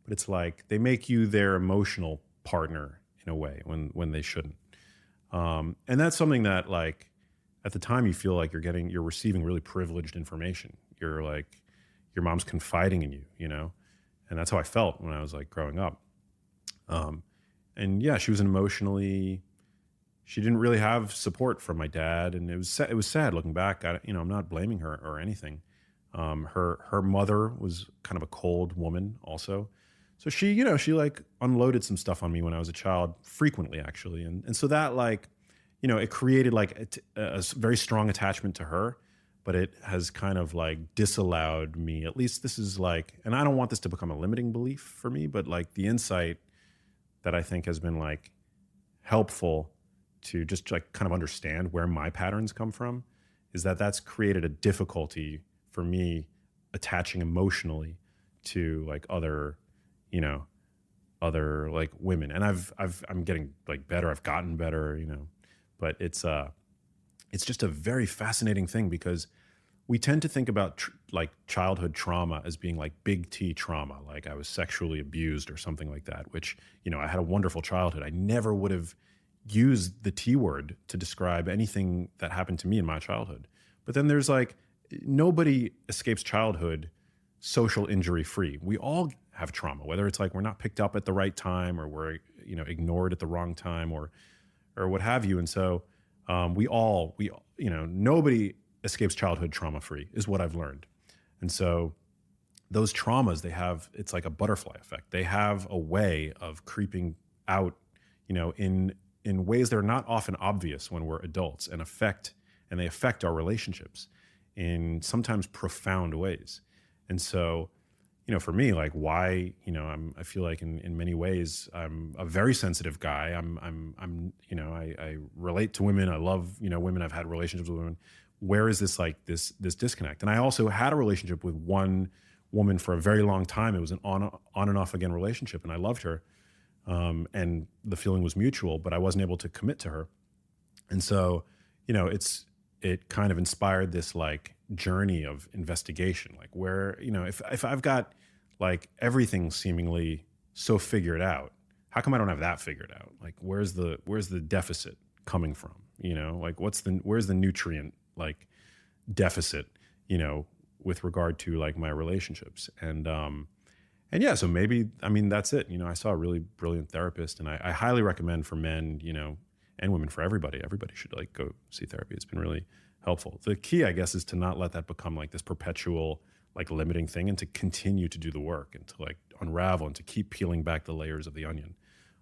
but it's like they make you their emotional partner in a way when they shouldn't. And that's something that like at the time you feel like you're receiving really privileged information. You're like, your mom's confiding in you, and that's how I felt when I was like growing up. And yeah, she didn't really have support from my dad, and it was sad looking back. I'm not blaming her or anything. Her mother was kind of a cold woman also. So she like unloaded some stuff on me when I was a child frequently actually. And so that like, it created like a very strong attachment to her, but it has kind of like disallowed me, at least this is like, and I don't want this to become a limiting belief for me, but like the insight that I think has been like helpful to just like kind of understand where my patterns come from is that that's created a difficulty for me attaching emotionally to like other like women. And I'm getting like better. I've gotten better, but it's just a very fascinating thing because we tend to think about like childhood trauma as being like big T trauma, like I was sexually abused or something like that, which, I had a wonderful childhood. I never would have used the T word to describe anything that happened to me in my childhood. But then there's like, nobody escapes childhood social injury free. We all have trauma, whether it's like we're not picked up at the right time or we're, ignored at the wrong time or what have you. And so nobody escapes childhood trauma free is what I've learned. And so those traumas, it's like a butterfly effect. They have a way of creeping out, in ways that are not often obvious when we're adults and they affect our relationships in sometimes profound ways. And so, for me, like why, I feel like in many ways I'm a very sensitive guy. I relate to women. I love, women. I've had relationships with women. Where is this like this disconnect? And I also had a relationship with one woman for a very long time. It was an on and off again relationship, and I loved her. And the feeling was mutual, but I wasn't able to commit to her. And so, it kind of inspired this like journey of investigation, like where, if I've got like everything seemingly so figured out, how come I don't have that figured out? Like, where's the deficit coming from? Like where's the nutrient like deficit, with regard to like my relationships. And yeah, so maybe, that's it. I saw a really brilliant therapist, and I highly recommend for men, and women, for everybody should like go see therapy. It's been really helpful. The key, I guess, is to not let that become like this perpetual, like limiting thing, and to continue to do the work and to like unravel and to keep peeling back the layers of the onion.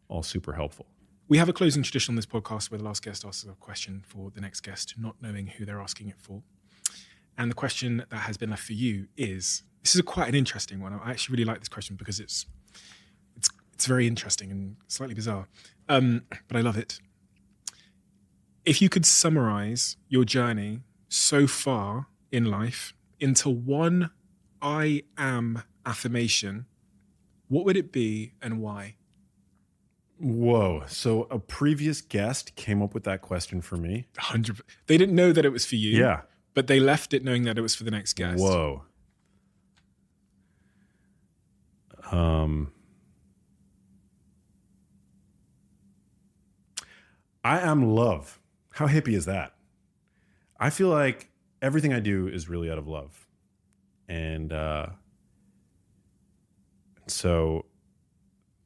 All super helpful. We have a closing tradition on this podcast where the last guest asks a question for the next guest, not knowing who they're asking it for. And the question that has been left for you is, this is quite an interesting one. I actually really like this question because it's very interesting and slightly bizarre, but I love it. If you could summarize your journey so far in life into one I am affirmation, what would it be and why? Whoa. So a previous guest came up with that question for me? 100%. They didn't know that it was for you. Yeah. But they left it knowing that it was for the next guest. Whoa. I am love. How hippie is that? I feel like everything I do is really out of love. And so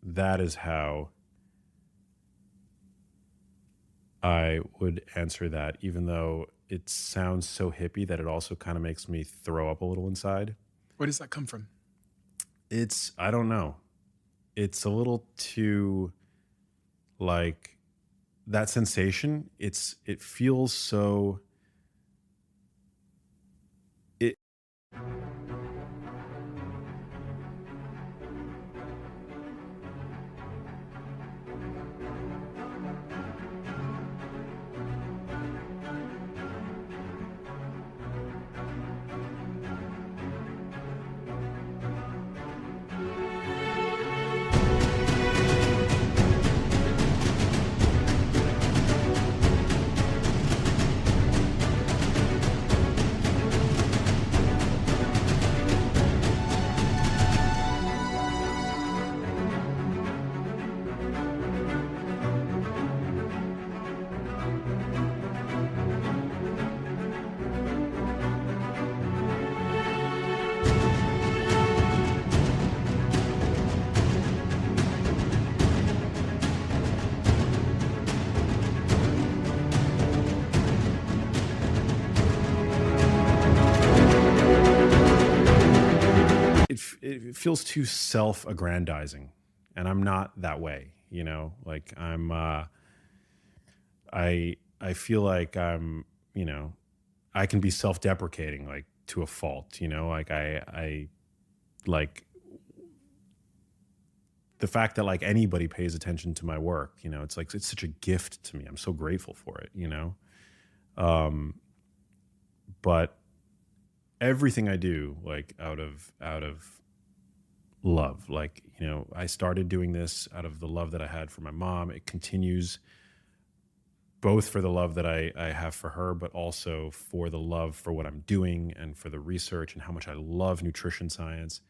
that is how I would answer that, even though it sounds so hippie that it also kind of makes me throw up a little inside. Where does that come from? I don't know. It's a little too like that sensation. It feels so. It it feels too self-aggrandizing, and I'm not that way, you know. Like I feel like I'm, you know, I can be self-deprecating like to a fault, you know. Like I like the fact that like anybody pays attention to my work, you know. It's like it's such a gift to me. I'm so grateful for it, you know. But everything I do, like out of love. Like, you know, I started doing this out of the love that I had for my mom. It continues both for the love that I have for her, but also for the love for what I'm doing and for the research and how much I love nutrition science,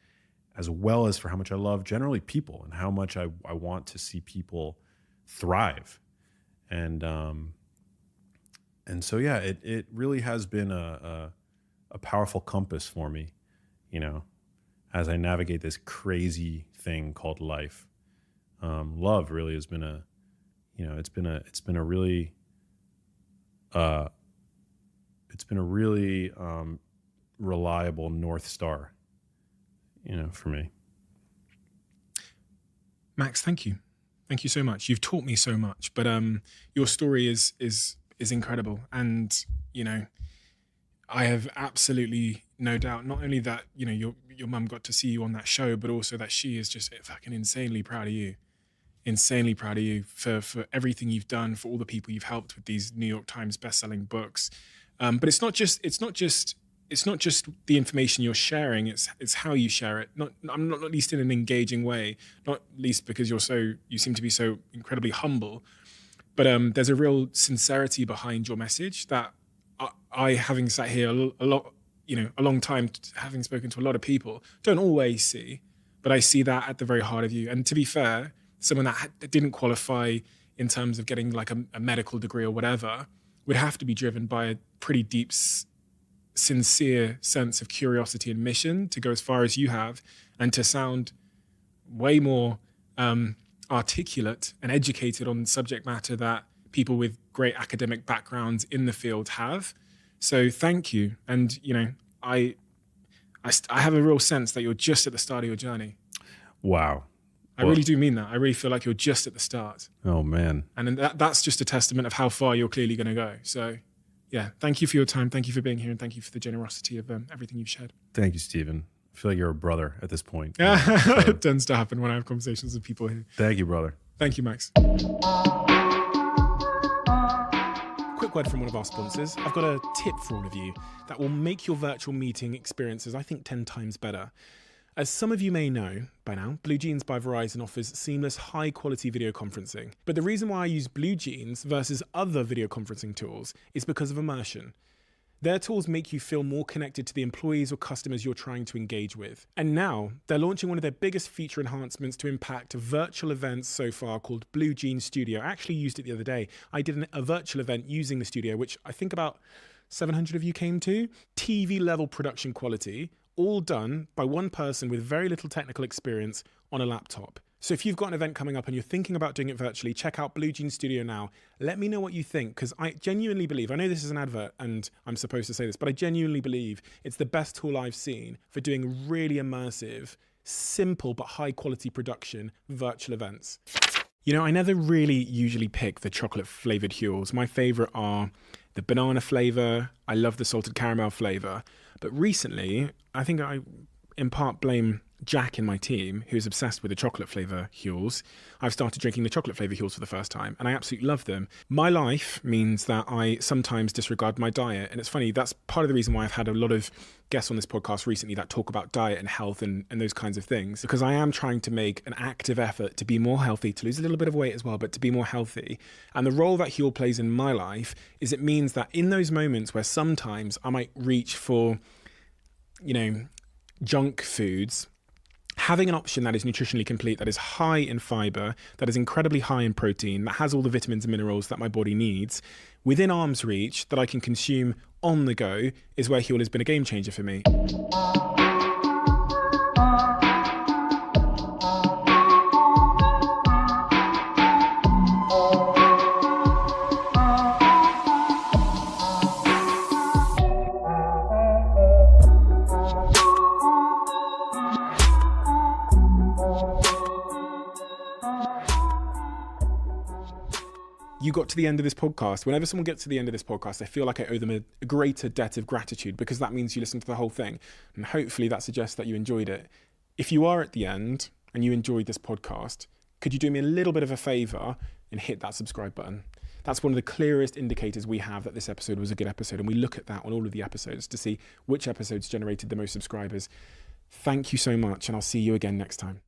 as well as for how much I love generally people and how much I want to see people thrive. And so, yeah, it really has been a powerful compass for me, you know, as I navigate this crazy thing called life. Love really has been it's been a really reliable North Star, you know, for me. Max, thank you. Thank you so much. You've taught me so much, but your story is incredible. And, you know, I have absolutely no doubt, not only that, you know, your mum got to see you on that show, but also that she is just fucking insanely proud of you. Insanely proud of you for everything you've done, for all the people you've helped with these New York Times best-selling books. But it's not just the information you're sharing, it's how you share it. Not least in an engaging way, not least because you seem to be so incredibly humble. But there's a real sincerity behind your message that I having sat here a long time, having spoken to a lot of people, don't always see. But I see that at the very heart of you. And to be fair, someone that didn't qualify in terms of getting like a medical degree or whatever would have to be driven by a pretty deep, sincere sense of curiosity and mission to go as far as you have and to sound way more articulate and educated on subject matter that people with great academic backgrounds in the field have. So thank you. And, you know, I have a real sense that you're just at the start of your journey. Wow. I really do mean that. I really feel like you're just at the start. Oh, man. And that's just a testament of how far you're clearly going to go. So, yeah, thank you for your time. Thank you for being here. And thank you for the generosity of everything you've shared. Thank you, Stephen. I feel like you're a brother at this point. It tends to happen when I have conversations with people here. Thank you, brother. Thank you, Max. Quick word from one of our sponsors. I've got a tip for all of you that will make your virtual meeting experiences, I think, 10 times better. As some of you may know by now, Blue Jeans by Verizon offers seamless, high-quality video conferencing. But the reason why I use Blue Jeans versus other video conferencing tools is because of immersion. Their tools make you feel more connected to the employees or customers you're trying to engage with. And now, they're launching one of their biggest feature enhancements to impact virtual events so far called Blue Jeans Studio. I actually used it the other day. I did a virtual event using the studio, which I think about 700 of you came to. TV-level production quality, all done by one person with very little technical experience on a laptop. So if you've got an event coming up and you're thinking about doing it virtually, check out Blue Jean Studio now. Let me know what you think, because I genuinely believe, I know this is an advert and I'm supposed to say this, but I genuinely believe it's the best tool I've seen for doing really immersive, simple but high quality production virtual events. You know, I never really usually pick the chocolate flavored Huels. My favorite are the banana flavor. I love the salted caramel flavor. But recently, I think I in part blame Jack in my team, who's obsessed with the chocolate flavour Huels. I've started drinking the chocolate flavour Huels for the first time, and I absolutely love them. My life means that I sometimes disregard my diet, and it's funny, that's part of the reason why I've had a lot of guests on this podcast recently that talk about diet and health and those kinds of things, because I am trying to make an active effort to be more healthy, to lose a little bit of weight as well, but to be more healthy. And the role that Huel plays in my life is it means that in those moments where sometimes I might reach for, junk foods, having an option that is nutritionally complete, that is high in fiber, that is incredibly high in protein, that has all the vitamins and minerals that my body needs, within arm's reach, that I can consume on the go, is where Huel has been a game changer for me. You got to the end of this podcast. Whenever someone gets to the end of this podcast, I feel like I owe them a greater debt of gratitude, because that means you listened to the whole thing. And hopefully that suggests that you enjoyed it. If you are at the end and you enjoyed this podcast, could you do me a little bit of a favor and hit that subscribe button? That's one of the clearest indicators we have that this episode was a good episode. And we look at that on all of the episodes to see which episodes generated the most subscribers. Thank you so much. And I'll see you again next time.